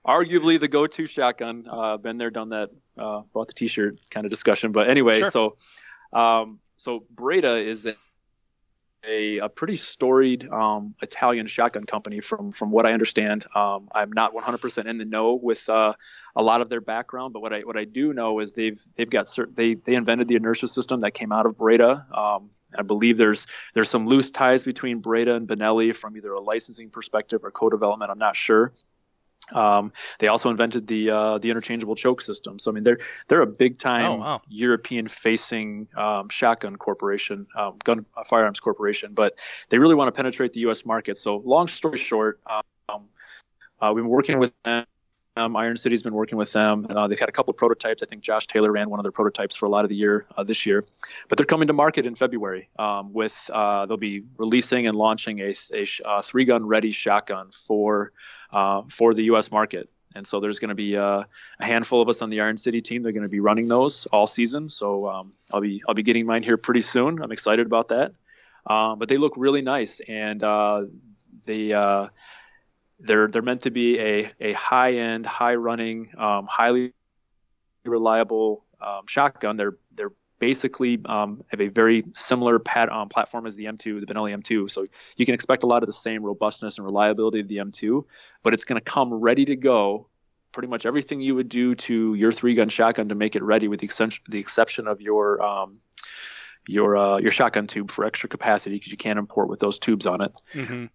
Arguably the go-to shotgun. Been there, done that. Bought the T-shirt kind of discussion, but anyway. Sure. So Breda is a pretty storied Italian shotgun company from what I understand. I'm not 100% in the know with a lot of their background, but what I do know is they invented the inertia system that came out of Breda. I believe there's some loose ties between Breda and Benelli from either a licensing perspective or co-development. I'm not sure. They also invented the interchangeable choke system. So I mean, they're a big time European facing shotgun corporation, firearms corporation, but they really want to penetrate the U.S. market. So long story short, we've been working with them. Iron City's been working with them. They've had a couple of prototypes. I think Josh Taylor ran one of their prototypes for a lot of the year this year, but they're coming to market in February they'll be releasing and launching a 3-gun ready shotgun for the U.S. market. And so there's going to be a handful of us on the Iron City team. They're going to be running those all season. So I'll be getting mine here pretty soon. I'm excited about that. But they look really nice, and they're meant to be a high-end, high-running, highly reliable shotgun. They're basically have a very similar platform as the M2, the Benelli M2. So you can expect a lot of the same robustness and reliability of the M2, but it's going to come ready to go. Pretty much everything you would do to your 3-gun shotgun to make it ready, with the exception of your shotgun tube for extra capacity, because you can't import with those tubes on it. Mm-hmm.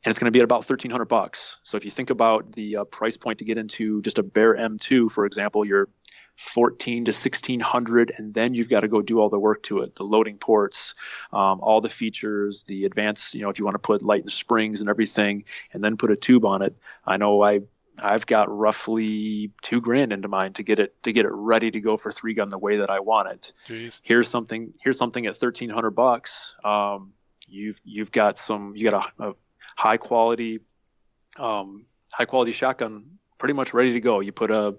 And it's going to be at about $1,300. So if you think about the price point to get into just a bare M2, for example, you're $1,400 to $1,600, and then you've got to go do all the work to it, the loading ports, all the features, the advanced, if you want to put light and springs and everything, and then put a tube on it. I know I've got roughly $2,000 into mine to get it ready to go for 3-gun the way that I want it. Jeez. Here's something at $1,300. You got a high quality shotgun pretty much ready to go. You put a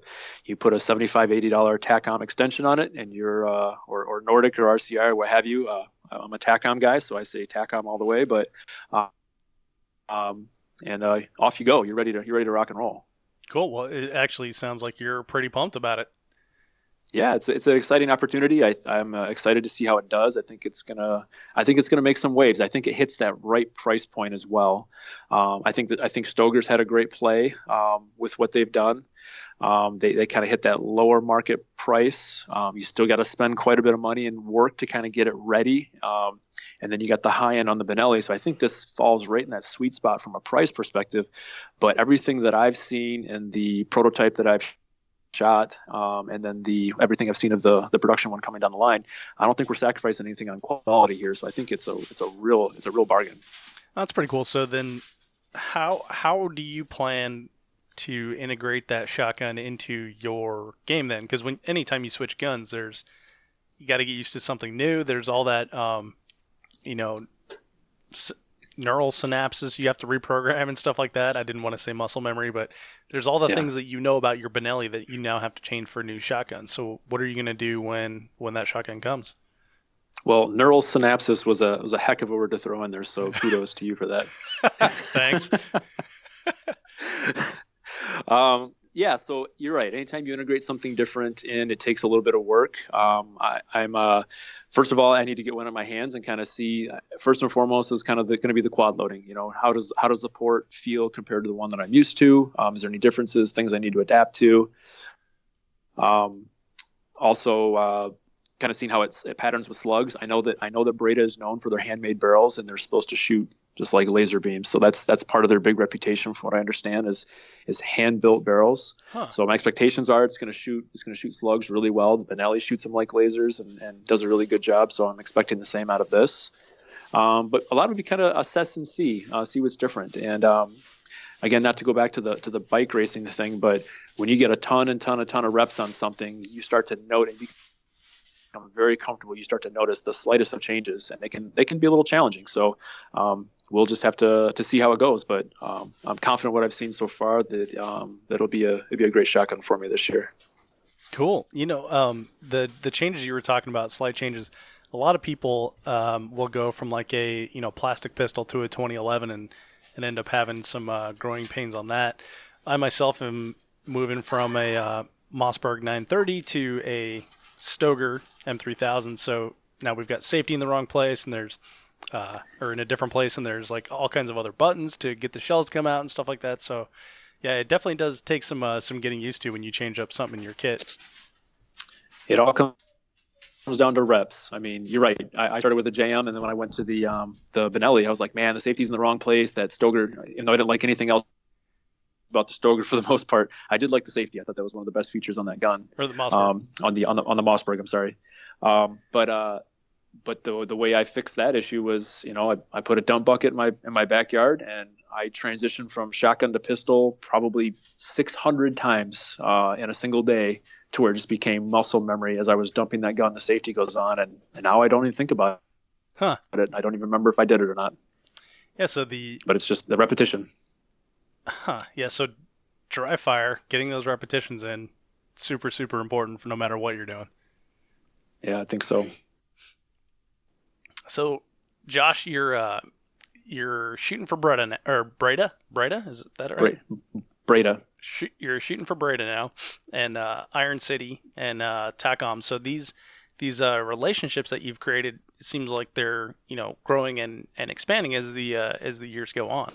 $75-$80 TACOM extension on it, and you're or Nordic or RCI or what have you. I'm a TACOM guy, so I say TACOM all the way. But off you go. You're ready to rock and roll. Cool. Well, it actually sounds like you're pretty pumped about it. Yeah, it's an exciting opportunity. I'm excited to see how it does. I think it's gonna make some waves. I think it hits that right price point as well. I think Stoeger's had a great play with what they've done. They kind of hit that lower market price. You still got to spend quite a bit of money and work to kind of get it ready. And then you got the high end on the Benelli. So I think this falls right in that sweet spot from a price perspective. But everything that I've seen in the prototype that I've shot, and then everything I've seen of the production one coming down the line, I don't think we're sacrificing anything on quality here. So I think it's a real bargain. That's pretty cool. So then, how do you plan to integrate that shotgun into your game then? Because anytime you switch guns, you got to get used to something new. There's all that neural synapses you have to reprogram and stuff like that. I didn't want to say muscle memory, but there's all the things that you know about your Benelli that you now have to change for a new shotgun. So what are you going to do when that shotgun comes? Well, neural synapses was a heck of a word to throw in there, so kudos to you for that. Thanks. Yeah, so you're right. Anytime you integrate something different in, it takes a little bit of work. First of all, I need to get one in my hands and kind of see. First and foremost is kind of going to be the quad loading. How does the port feel compared to the one that I'm used to? Is there any differences? Things I need to adapt to. Also, kind of seeing how it patterns with slugs. I know that Breda is known for their handmade barrels, and they're supposed to shoot just like laser beams. So that's part of their big reputation, from what I understand, is hand built barrels. Huh. So my expectations are it's going to shoot slugs really well. The Benelli shoots them like lasers and does a really good job. So I'm expecting the same out of this. But a lot of it be kind of assess and see what's different. And again, not to go back to the bike racing thing, but when you get a ton of reps on something, you start to note and become very comfortable. You start to notice the slightest of changes, and they can be a little challenging. So we'll just have to see how it goes. But I'm confident what I've seen so far that it'll be a great shotgun for me this year. Cool. The changes you were talking about, slight changes. A lot of people will go from like a plastic pistol to a 2011 and end up having some growing pains on that. I myself am moving from a Mossberg 930 to a Stoeger M3000. So now we've got safety in the wrong place, and there's or in a different place, and there's like all kinds of other buttons to get the shells to come out and stuff like that. So yeah, it definitely does take some getting used to when you change up something in your kit. It all comes down to reps. I mean, you're right. I started with the JM, and then when I went to the Benelli, I was like, man, the safety's in the wrong place. That Stoeger, even though I didn't like anything else about the Stoeger for the most part, I did like the safety. I thought that was one of the best features on that gun. Or the Mossberg. On the Mossberg, I'm sorry. But the way I fixed that issue was, I put a dump bucket in my backyard, and I transitioned from shotgun to pistol probably 600 times in a single day, to where it just became muscle memory as I was dumping that gun. The safety goes on, and now I don't even think about it. I don't even remember if I did it or not. Yeah. But it's just the repetition. Yeah. So dry fire, getting those repetitions in, super, super important for no matter what you're doing. Yeah, I think so. So, Josh, you're shooting for Breda, is that right? Breda. You're shooting for Breda now, and Iron City and TACOM. So these relationships that you've created, it seems like they're growing and expanding as the years go on.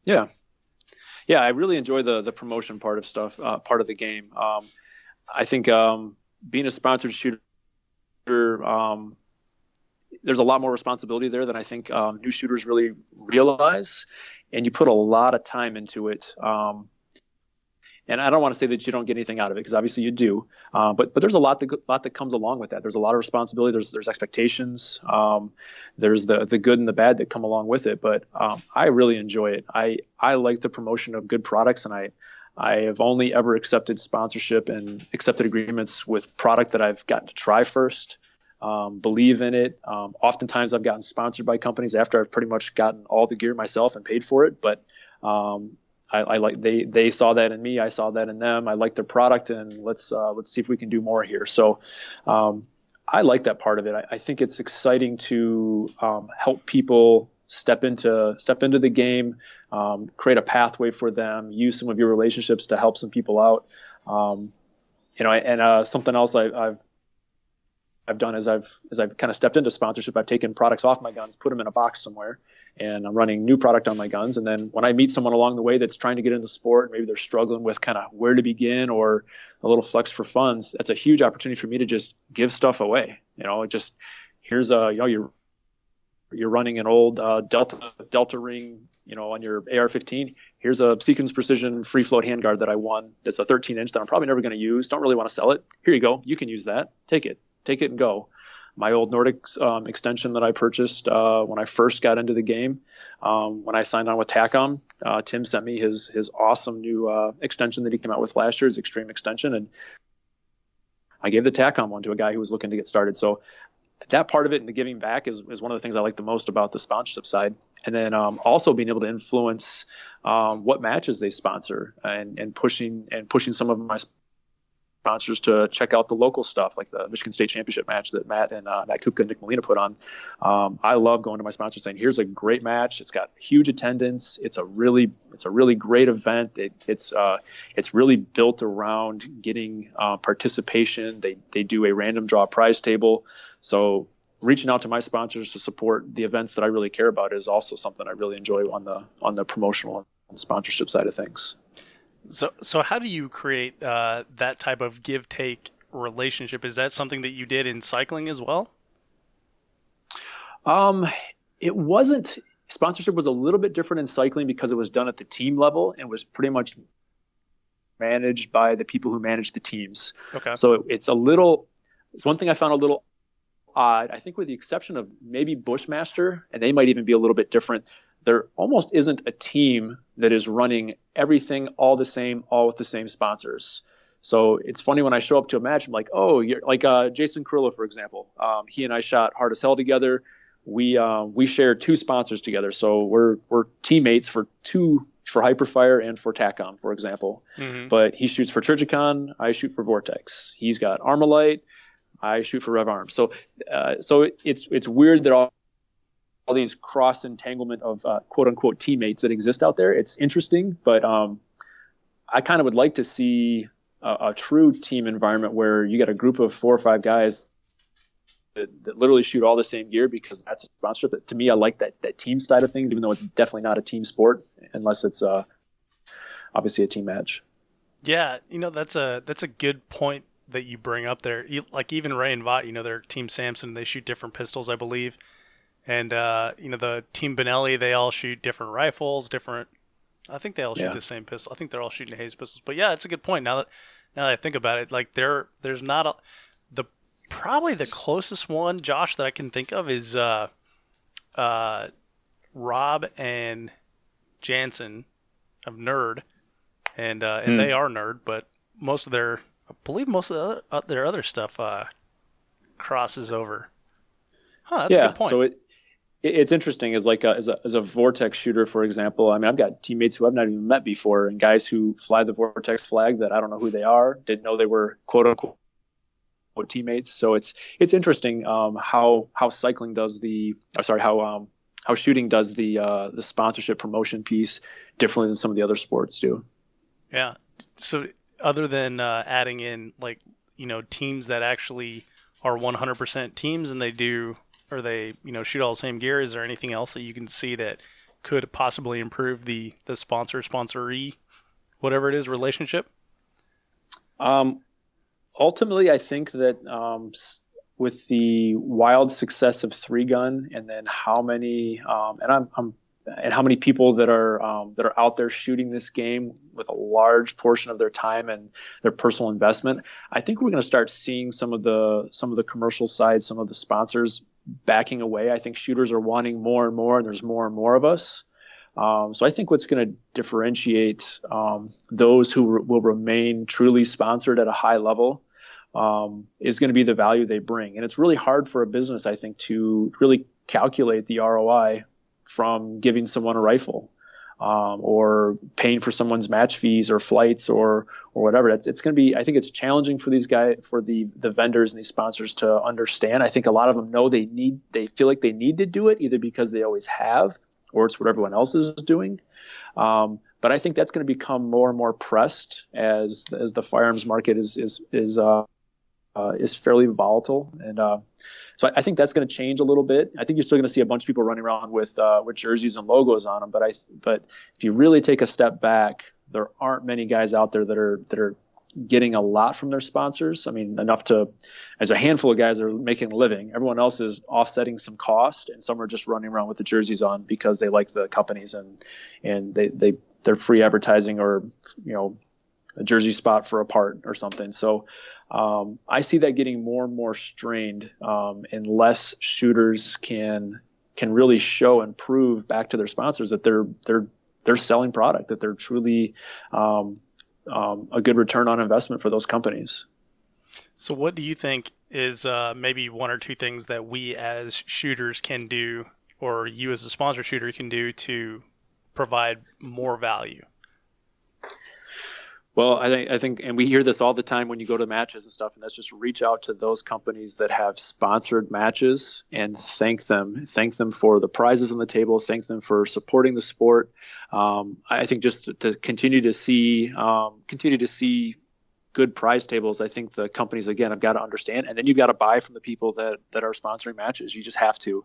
Yeah. I really enjoy the promotion part of stuff, part of the game. I think being a sponsored shooter, there's a lot more responsibility there than I think new shooters really realize, and you put a lot of time into it. And I don't want to say that you don't get anything out of it, because obviously you do. But there's a lot that comes along with that. There's a lot of responsibility. There's expectations. There's the good and the bad that come along with it. But I really enjoy it. I like the promotion of good products, and I have only ever accepted sponsorship and accepted agreements with product that I've gotten to try first, believe in it. Oftentimes I've gotten sponsored by companies after I've pretty much gotten all the gear myself and paid for it. But I like they saw that in me. I saw that in them. I like their product, and let's see if we can do more here. So I like that part of it. I think it's exciting to help people step into the game, create a pathway for them, use some of your relationships to help some people out. Something else I've done is I've kind of stepped into sponsorship. I've taken products off my guns, put them in a box somewhere, and I'm running new product on my guns. And then when I meet someone along the way that's trying to get into the sport, maybe they're struggling with kind of where to begin or a little flex for funds, that's a huge opportunity for me to just give stuff away. Just here's you're running an old Delta ring, on your AR-15. Here's a Sequence Precision free float handguard that I won. It's a 13-inch that I'm probably never going to use. Don't really want to sell it. Here you go. You can use that. Take it and go. My old Nordic extension that I purchased when I first got into the game, when I signed on with TACOM, Tim sent me his awesome new extension that he came out with last year, his Extreme extension, and I gave the TACOM one to a guy who was looking to get started. So that part of it and the giving back is one of the things I like the most about the sponsorship side. And then also being able to influence what matches they sponsor and pushing some of my sponsors to check out the local stuff, like the Michigan State Championship match that Matt Kupka and Nick Molina put on. I love going to my sponsors saying, here's a great match. It's got huge attendance. It's a really great event. It's really built around getting participation. They do a random draw prize table. So reaching out to my sponsors to support the events that I really care about is also something I really enjoy on the promotional and sponsorship side of things. So how do you create that type of give-take relationship? Is that something that you did in cycling as well? It wasn't. Sponsorship was a little bit different in cycling because it was done at the team level and was pretty much managed by the people who manage the teams. Okay. So it's one thing I found a little odd. I think with the exception of maybe Bushmaster, and they might even be a little bit different, there almost isn't a team that is running everything all the same, all with the same sponsors. So it's funny when I show up to a match, I'm like, oh, you're like Jason Carrillo, for example. He and I shot Hard as Hell together. We share two sponsors together. So we're teammates for Hyperfire and for TACOM, for example. Mm-hmm. But he shoots for Trijicon, I shoot for Vortex. He's got Armalite, I shoot for Rev Arms. So it's weird that all these cross entanglement of quote unquote teammates that exist out there. It's interesting, but I kind of would like to see a true team environment where you got a group of 4 or 5 guys that literally shoot all the same gear because that's a sponsorship. To me, I like that team side of things, even though it's definitely not a team sport unless it's obviously a team match. Yeah, that's a good point that you bring up there. Like even Ray and Vought, they're Team Samson. They shoot different pistols, I believe. And, the Team Benelli, they all shoot different rifles, I think they all shoot the same pistol. I think they're all shooting Hayes pistols. But yeah, it's a good point. Now that I think about it, like there's not probably the closest one, Josh, that I can think of is Rob and Jansen of Nerd. And they are Nerd, but I believe most of their other stuff crosses over. Huh, that's a good point. So it's interesting as a Vortex shooter, for example. I mean, I've got teammates who I've not even met before, and guys who fly the Vortex flag that I don't know who they are, didn't know they were quote unquote teammates. So it's interesting how cycling does how shooting does the sponsorship promotion piece differently than some of the other sports do. Yeah. So other than adding in teams that actually are 100% teams and they shoot all the same gear, is there anything else that you can see that could possibly improve the sponsoree, whatever it is, relationship? Ultimately, I think that with the wild success of 3-gun, and then how many and how many people that are out there shooting this game with a large portion of their time and their personal investment, I think we're going to start seeing some of the commercial side, some of the sponsors backing away. I think shooters are wanting more and more, and there's more and more of us. So I think what's going to differentiate those who will remain truly sponsored at a high level is going to be the value they bring. And it's really hard for a business, I think, to really calculate the ROI from giving someone a rifle. or paying for someone's match fees or flights or whatever. It's going to be, I think it's challenging for these guys, for the vendors and these sponsors to understand. I think a lot of them know they feel like they need to do it either because they always have, or it's what everyone else is doing. But I think that's going to become more and more pressed as the firearms market is fairly volatile. And so I think that's going to change a little bit. I think you're still going to see a bunch of people running around with jerseys and logos on them. But if you really take a step back, there aren't many guys out there that are getting a lot from their sponsors. I mean, as a handful of guys are making a living. Everyone else is offsetting some cost, and some are just running around with the jerseys on because they like the companies and they're free advertising, or a jersey spot for a part or something. So I see that getting more and more strained unless shooters can really show and prove back to their sponsors that they're selling product, that they're truly a good return on investment for those companies. So what do you think is maybe one or two things that we as shooters can do, or you as a sponsor shooter can do to provide more value? Well, I think, and we hear this all the time when you go to matches and stuff, and that's just reach out to those companies that have sponsored matches and thank them for the prizes on the table, thank them for supporting the sport. I think just to continue to see good prize tables, I think the companies, again, have got to understand, and then you've got to buy from the people that are sponsoring matches. You just have to,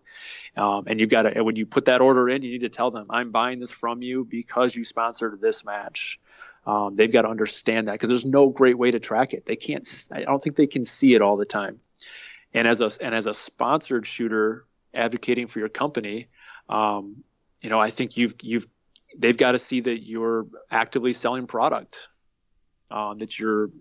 and you've got to, and when you put that order in, you need to tell them, I'm buying this from you because you sponsored this match. They've got to understand that, because there's no great way to track it. I don't think they can see it all the time. And as a sponsored shooter advocating for your company, I think they've got to see that you're actively selling product, that you're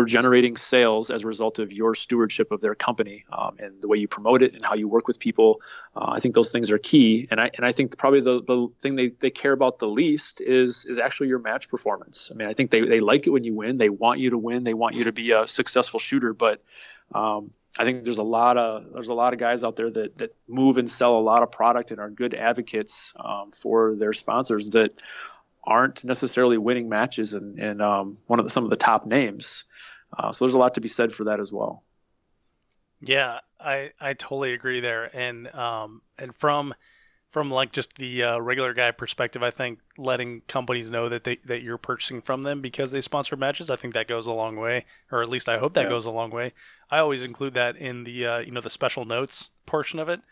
generating sales as a result of your stewardship of their company, and the way you promote it and how you work with people. I think those things are key. And I think probably the thing they care about the least is actually your match performance. I mean, I think they like it when you win. They want you to win. They want you to be a successful shooter. But I think there's a lot of guys out there that move and sell a lot of product and are good advocates for their sponsors that aren't necessarily winning matches and some of the top names. So there's a lot to be said for that as well. Yeah, I totally agree there. And from like just the regular guy perspective, I think letting companies know that you're purchasing from them because they sponsor matches, I think that goes a long way, or at least I hope that goes a long way. I always include that in the the special notes portion of it.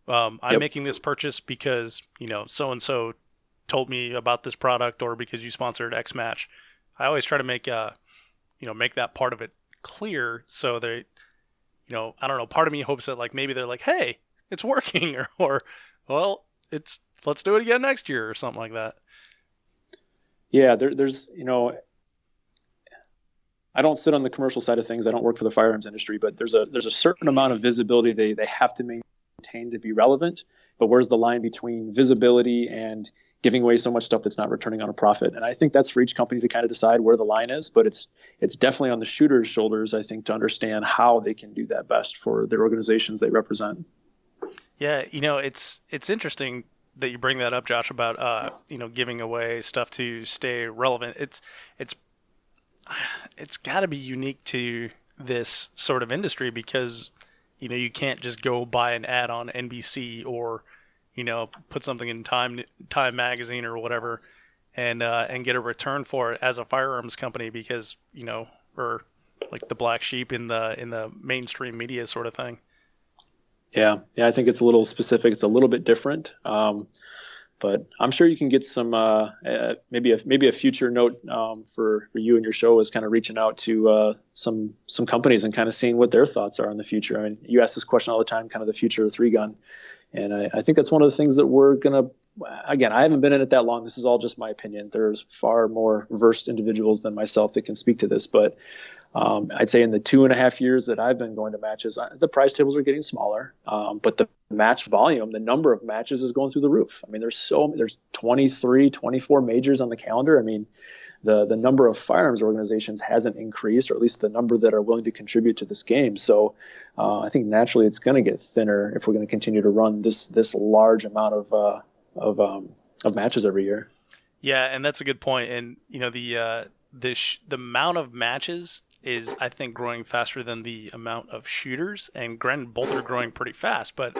I'm making this purchase because so and so told me about this product, or because you sponsored X match. I always try to make that part of it clear, so they, I don't know, part of me hopes that like maybe they're like, hey, it's working, or well, let's do it again next year or something like that. Yeah, there's I don't sit on the commercial side of things. I don't work for the firearms industry, but there's a certain amount of visibility they have to maintain to be relevant. But where's the line between visibility and giving away so much stuff that's not returning on a profit? And I think that's for each company to kind of decide where the line is, but it's definitely on the shooter's shoulders, I think, to understand how they can do that best for their organizations they represent. Yeah, it's interesting that you bring that up, Josh, about giving away stuff to stay relevant. It's got to be unique to this sort of industry, because you can't just go buy an ad on NBC or put something in Time magazine or whatever, and get a return for it as a firearms company, because or like the black sheep in the mainstream media sort of thing. Yeah, I think it's a little specific. It's a little bit different, but I'm sure you can get some maybe a future note for you and your show is kind of reaching out to some companies and kind of seeing what their thoughts are in the future. I mean, you ask this question all the time, kind of the future of 3-gun. And I think that's one of the things that we're going to, again, I haven't been in it that long. This is all just my opinion. There's far more versed individuals than myself that can speak to this. But I'd say in the 2.5 years that I've been going to matches, the prize tables are getting smaller. But the match volume, the number of matches is going through the roof. I mean, there's 23, 24 majors on the calendar. I mean, the number of firearms organizations hasn't increased, or at least the number that are willing to contribute to this game. So I think naturally it's going to get thinner if we're going to continue to run this large amount of matches every year. Yeah, and that's a good point. And the amount of matches is, I think, growing faster than the amount of shooters. And granted, both are growing pretty fast. But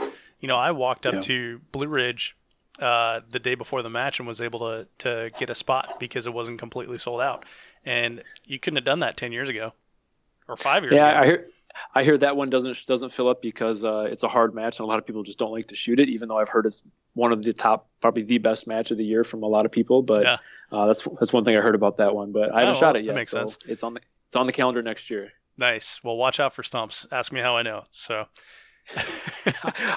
I walked up to Blue Ridge the day before the match and was able to get a spot because it wasn't completely sold out. And you couldn't have done that 10 years ago or 5 years ago. Yeah, I hear that one doesn't fill up because it's a hard match and a lot of people just don't like to shoot it, even though I've heard it's one of the top, probably the best match of the year from a lot of people. But that's one thing I heard about that one. But I haven't shot it yet. That makes sense. It's on the calendar next year. Nice. Well, watch out for stumps. Ask me how I know. So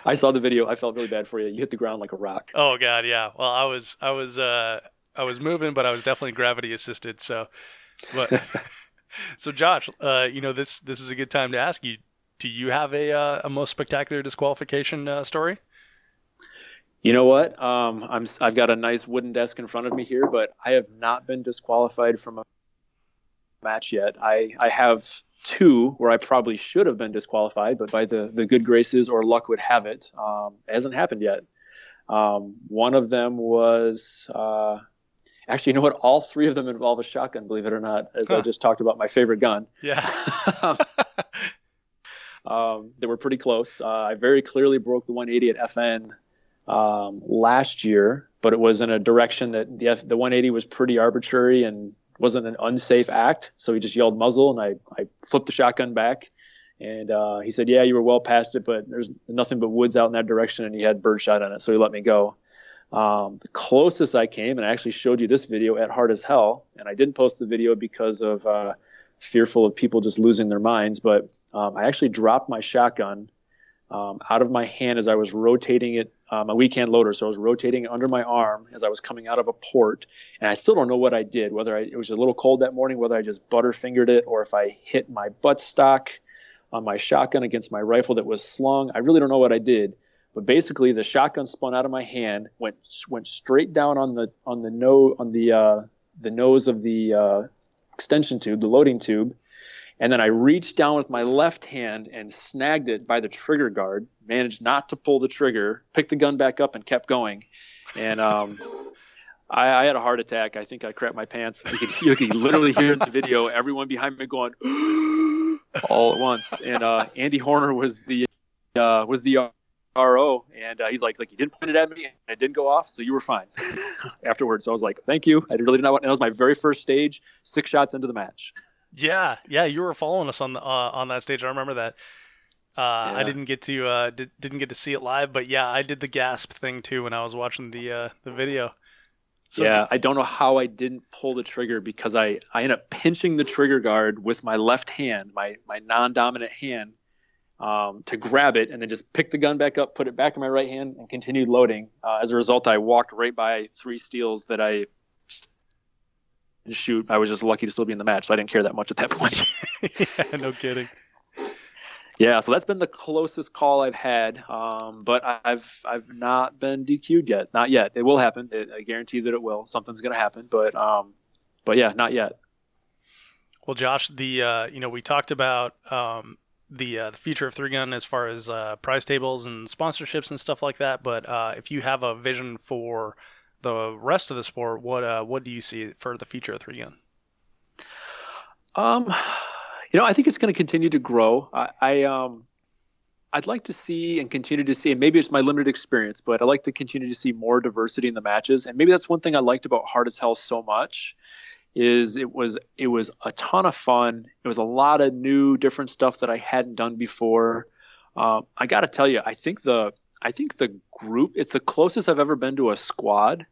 I saw the video. I felt really bad for you. You hit the ground like a rock. Oh God, yeah. Well, I was moving, but I was definitely gravity assisted. So, but. So Josh, this is a good time to ask you: do you have a most spectacular disqualification story? You know what? I've got a nice wooden desk in front of me here, but I have not been disqualified from a match yet. I have two where I probably should have been disqualified, but by the good graces or luck would have it, it hasn't happened yet. One of them was. Actually, you know what? All three of them involve a shotgun, believe it or not, as I just talked about my favorite gun. Yeah. They were pretty close. I very clearly broke the 180 at FN last year, but it was in a direction that the 180 was pretty arbitrary and wasn't an unsafe act. So he just yelled muzzle, and I flipped the shotgun back. And he said, yeah, you were well past it, but there's nothing but woods out in that direction, and he had birdshot on it, so he let me go. The closest I came, and I actually showed you this video at Hard as Hell, and I didn't post the video because of fearful of people just losing their minds, but I actually dropped my shotgun out of my hand as I was rotating it, my weekend loader, so I was rotating it under my arm as I was coming out of a port, and I still don't know what I did, whether it was a little cold that morning, whether I just butterfingered it, or if I hit my buttstock on my shotgun against my rifle that was slung. I really don't know what I did. But basically, the shotgun spun out of my hand, went straight down on the nose of the extension tube, the loading tube, and then I reached down with my left hand and snagged it by the trigger guard. Managed not to pull the trigger, picked the gun back up, and kept going. And I had a heart attack. I think I crapped my pants. You could literally hear in the video everyone behind me going all at once. And Andy Horner was the RO, and he's like, you didn't point it at me, and it didn't go off, so you were fine afterwards. So I was like, thank you. I really did not want. That was my very first stage, 6 shots into the match. Yeah, you were following us on that stage. I remember that. I didn't get to see it live, but yeah, I did the gasp thing too when I was watching the video. So yeah, I don't know how I didn't pull the trigger because I ended up pinching the trigger guard with my left hand, my non-dominant hand. To grab it and then just pick the gun back up, put it back in my right hand, and continued loading. As a result, I walked right by 3 steals that I didn't shoot. I was just lucky to still be in the match, so I didn't care that much at that point. Yeah, no kidding. Yeah, so that's been the closest call I've had, but I've not been DQ'd yet. Not yet. It will happen. I guarantee that it will. Something's going to happen, but yeah, not yet. Well, Josh, we talked about the future of 3-Gun as far as prize tables and sponsorships and stuff like that. But if you have a vision for the rest of the sport, what do you see for the future of 3-Gun? I think it's going to continue to grow. I'd like to see and continue to see, and maybe it's my limited experience, but I'd like to continue to see more diversity in the matches. And maybe that's one thing I liked about Hard as Hell so much. Is it was a ton of fun. It was a lot of new, different stuff that I hadn't done before. I got to tell you, I think the group, it's the closest I've ever been to a squad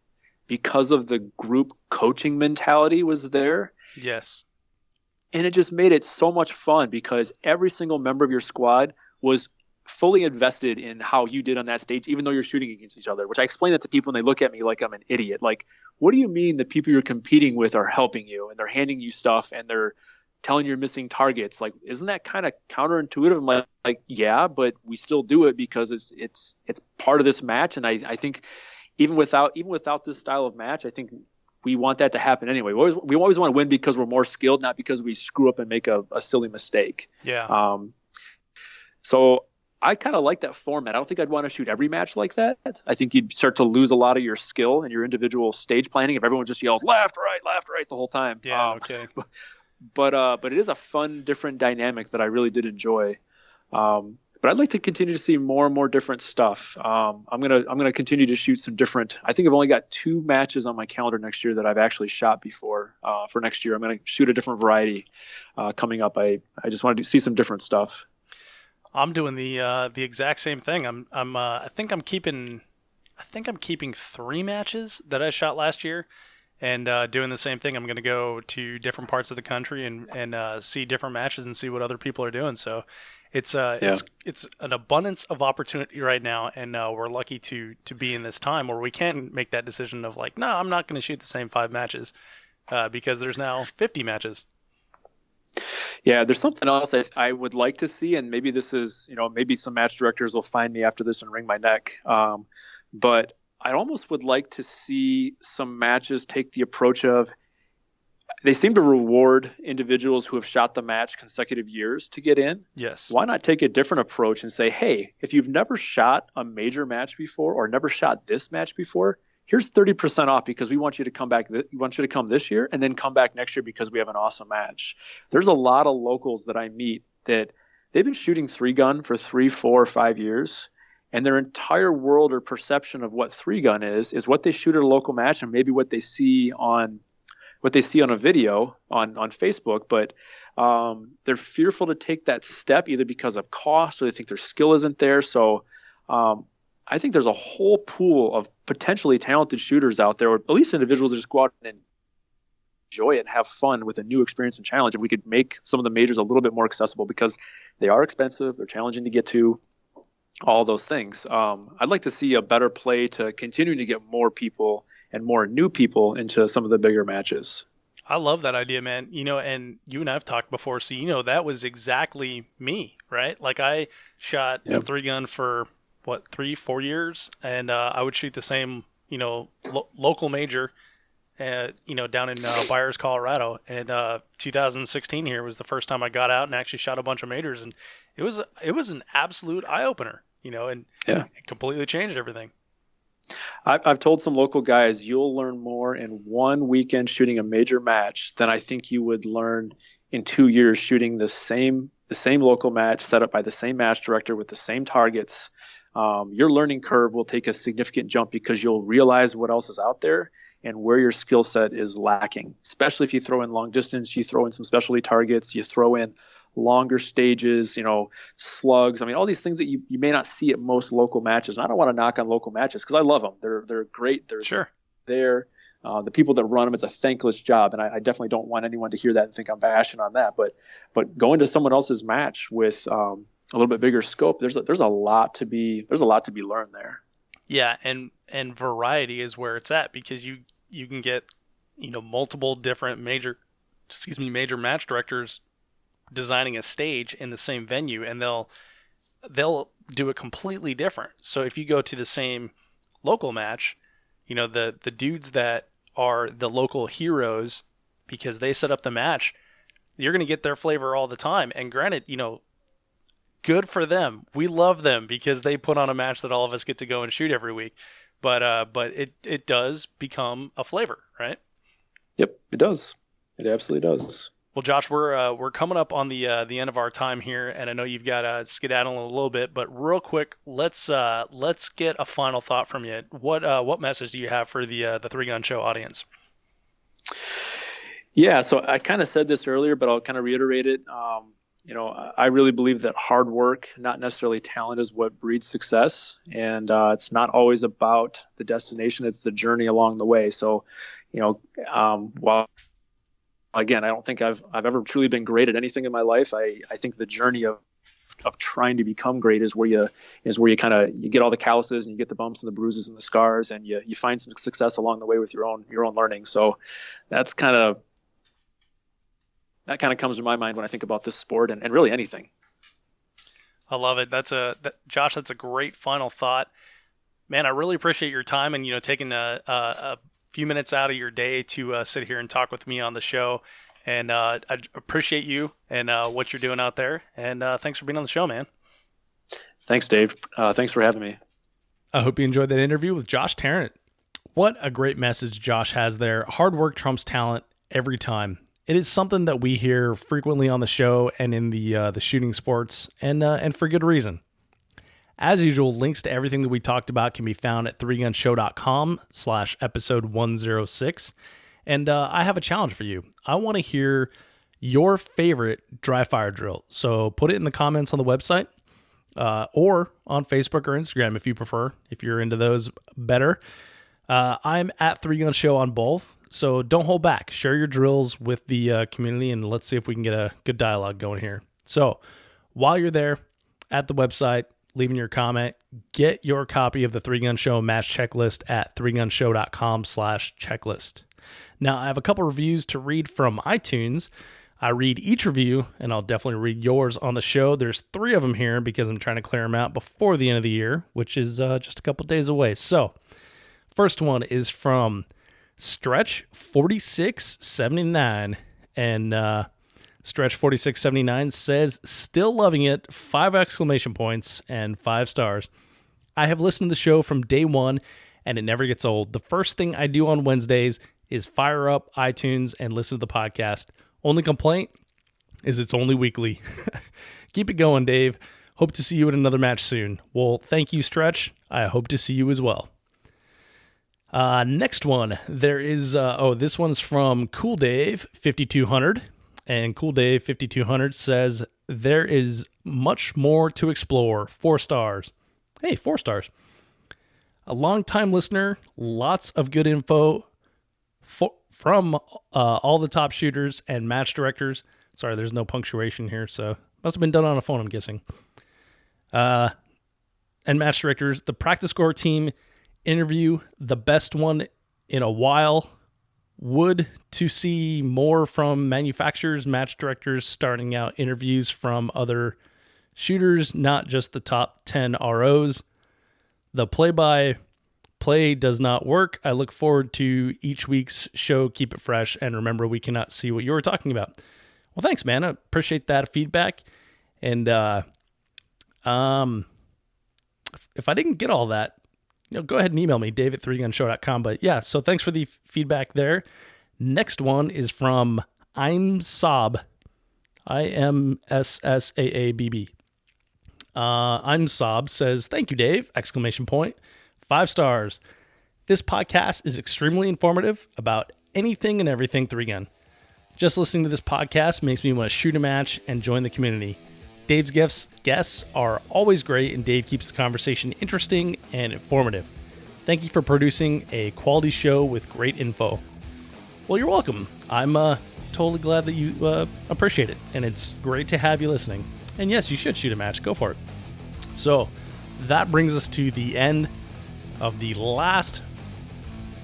because of the group coaching mentality was there. Yes. And it just made it so much fun because every single member of your squad was fully invested in how you did on that stage, even though you're shooting against each other, which I explain that to people and they look at me like I'm an idiot. Like, what do you mean the people you're competing with are helping you and they're handing you stuff and they're telling you're missing targets? Like, isn't that kind of counterintuitive? I'm like, yeah, but we still do it because it's part of this match. And I think even without this style of match, I think we want that to happen anyway. We always want to win because we're more skilled, not because we screw up and make a silly mistake. Yeah. So I kind of like that format. I don't think I'd want to shoot every match like that. I think you'd start to lose a lot of your skill and your individual stage planning if everyone just yelled left, right the whole time. Yeah, no kidding. But it is a fun, different dynamic that I really did enjoy. But I'd like to continue to see more and more different stuff. I'm gonna continue to shoot some different. I think I've only got 2 matches on my calendar next year that I've actually shot before. For next year, I'm gonna shoot a different variety coming up. I just want to see some different stuff. I'm doing the exact same thing. I think I'm keeping 3 matches that I shot last year, and doing the same thing. I'm going to go to different parts of the country and see different matches and see what other people are doing. So it's an abundance of opportunity right now, and we're lucky to be in this time where we can make that decision of like, no, I'm not going to shoot the same 5 matches because there's now 50 matches. Yeah, there's something else I would like to see, and maybe this is, maybe some match directors will find me after this and wring my neck. But I almost would like to see some matches take the approach of, they seem to reward individuals who have shot the match consecutive years to get in. Yes. Why not take a different approach and say, hey, if you've never shot a major match before or never shot this match before, here's 30% off because we want you to come back. We want you to come this year and then come back next year because we have an awesome match. There's a lot of locals that I meet that they've been shooting 3-gun for 3, 4, or 5 years, and their entire world or perception of what 3-gun is what they shoot at a local match and maybe what they see on a video on Facebook. But they're fearful to take that step either because of cost or they think their skill isn't there. So I think there's a whole pool of potentially talented shooters out there, or at least individuals that just go out and enjoy it and have fun with a new experience and challenge. If we could make some of the majors a little bit more accessible because they are expensive, they're challenging to get to, all those things. I'd like to see a better play to continue to get more people and more new people into some of the bigger matches. I love that idea, man. And you and I have talked before, so that was exactly me, right? Like I shot 3-gun for 3-4 years, and I would shoot the same local major down in Byers, Colorado, and 2016 here was the first time I got out and actually shot a bunch of majors, and it was an absolute eye-opener, and it completely changed everything. I've told some local guys, you'll learn more in 1 weekend shooting a major match than I think you would learn in 2 years shooting the same local match set up by the same match director with the same targets. Your learning curve will take a significant jump because you'll realize what else is out there and where your skill set is lacking, especially if you throw in long distance, you throw in some specialty targets, you throw in longer stages, slugs. I mean, all these things that you may not see at most local matches. And I don't want to knock on local matches because I love them. They're great. They're the people that run them, it's a thankless job. And I definitely don't want anyone to hear that and think I'm bashing on that. But going to someone else's match with a little bit bigger scope, there's a lot to be learned there. Yeah, and variety is where it's at because you can get multiple different major match directors designing a stage in the same venue, and they'll do it completely different. So if you go to the same local match, the dudes that are the local heroes because they set up the match, you're going to get their flavor all the time. And granted, good for them. We love them because they put on a match that all of us get to go and shoot every week. But it does become a flavor, right? Yep, it does. It absolutely does. Well, Josh, we're coming up on the end of our time here, and I know you've got to skedaddle a little bit. But real quick, let's get a final thought from you. What message do you have for the 3-Gun Show audience? Yeah, so I kind of said this earlier, but I'll kind of reiterate it. I really believe that hard work, not necessarily talent, is what breeds success. And it's not always about the destination. It's the journey along the way. So, while, again, I don't think I've ever truly been great at anything in my life, I think the journey of trying to become great is where you kind of you get all the calluses and you get the bumps and the bruises and the scars, and you find some success along the way with your own learning. So that kind of comes to my mind when I think about this sport and really anything. I love it. Josh, that's a great final thought. Man, I really appreciate your time and taking a few minutes out of your day to sit here and talk with me on the show. And I appreciate you and what you're doing out there. And thanks for being on the show, man. Thanks, Dave. Thanks for having me. I hope you enjoyed that interview with Josh Tarrant. What a great message Josh has there. Hard work trumps talent every time. It is something that we hear frequently on the show and in the shooting sports, and for good reason. As usual, links to everything that we talked about can be found at 3gunshow.com/episode 106. And I have a challenge for you. I want to hear your favorite dry fire drill. So put it in the comments on the website or on Facebook or Instagram if you prefer, if you're into those better. I'm at 3Gun Show on both, so don't hold back. Share your drills with the community, and let's see if we can get a good dialogue going here. So while you're there at the website, leaving your comment, get your copy of the 3Gun Show match checklist at 3gunshow.com/checklist. Now, I have a couple reviews to read from iTunes. I read each review, and I'll definitely read yours on the show. There's 3 of them here because I'm trying to clear them out before the end of the year, which is just a couple days away. So first one is from Stretch 4679, and Stretch 4679 says, "Still loving it, 5 exclamation points and 5 stars. I have listened to the show from day one, and it never gets old. The first thing I do on Wednesdays is fire up iTunes and listen to the podcast. Only complaint is it's only weekly." Keep it going, Dave. Hope to see you at another match soon. Well, thank you, Stretch. I hope to see you as well. Next one, there is, this one's from Cool Dave 5200, and Cool Dave 5200 says, "There is much more to explore. 4 stars. Hey, 4 stars. A long-time listener, lots of good info from all the top shooters and match directors." Sorry, there's no punctuation here, so must have been done on a phone, I'm guessing. And match directors, the practice score team interview, the best one in a while. Would to see more from manufacturers, match directors, starting out interviews from other shooters, not just the top 10 ROs. The play-by-play does not work. I look forward to each week's show. Keep it fresh, and remember, we cannot see what you were talking about. Well, thanks, man. I appreciate that feedback. And if I didn't get all that, go ahead and email me, dave@3gunshow.com. But yeah, so thanks for the feedback there. Next one is from I'm Sob, IMSSAABB. I'm Sob says, "Thank you, Dave!" Exclamation point. 5 stars. This podcast is extremely informative about anything and everything 3Gun. Just listening to this podcast makes me want to shoot a match and join the community. Dave's guests are always great, and Dave keeps the conversation interesting and informative. Thank you for producing a quality show with great info. Well, you're welcome. I'm totally glad that you appreciate it, and it's great to have you listening. And yes, you should shoot a match. Go for it. So that brings us to the end of the last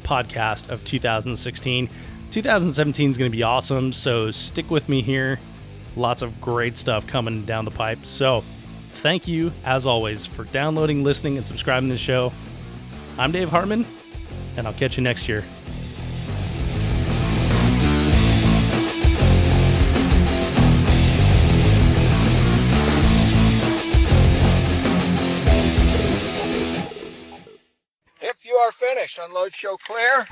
podcast of 2016. 2017 is going to be awesome, so stick with me here. Lots of great stuff coming down the pipe. So thank you, as always, for downloading, listening, and subscribing to the show. I'm Dave Hartman, and I'll catch you next year. If you are finished, unload, show clear.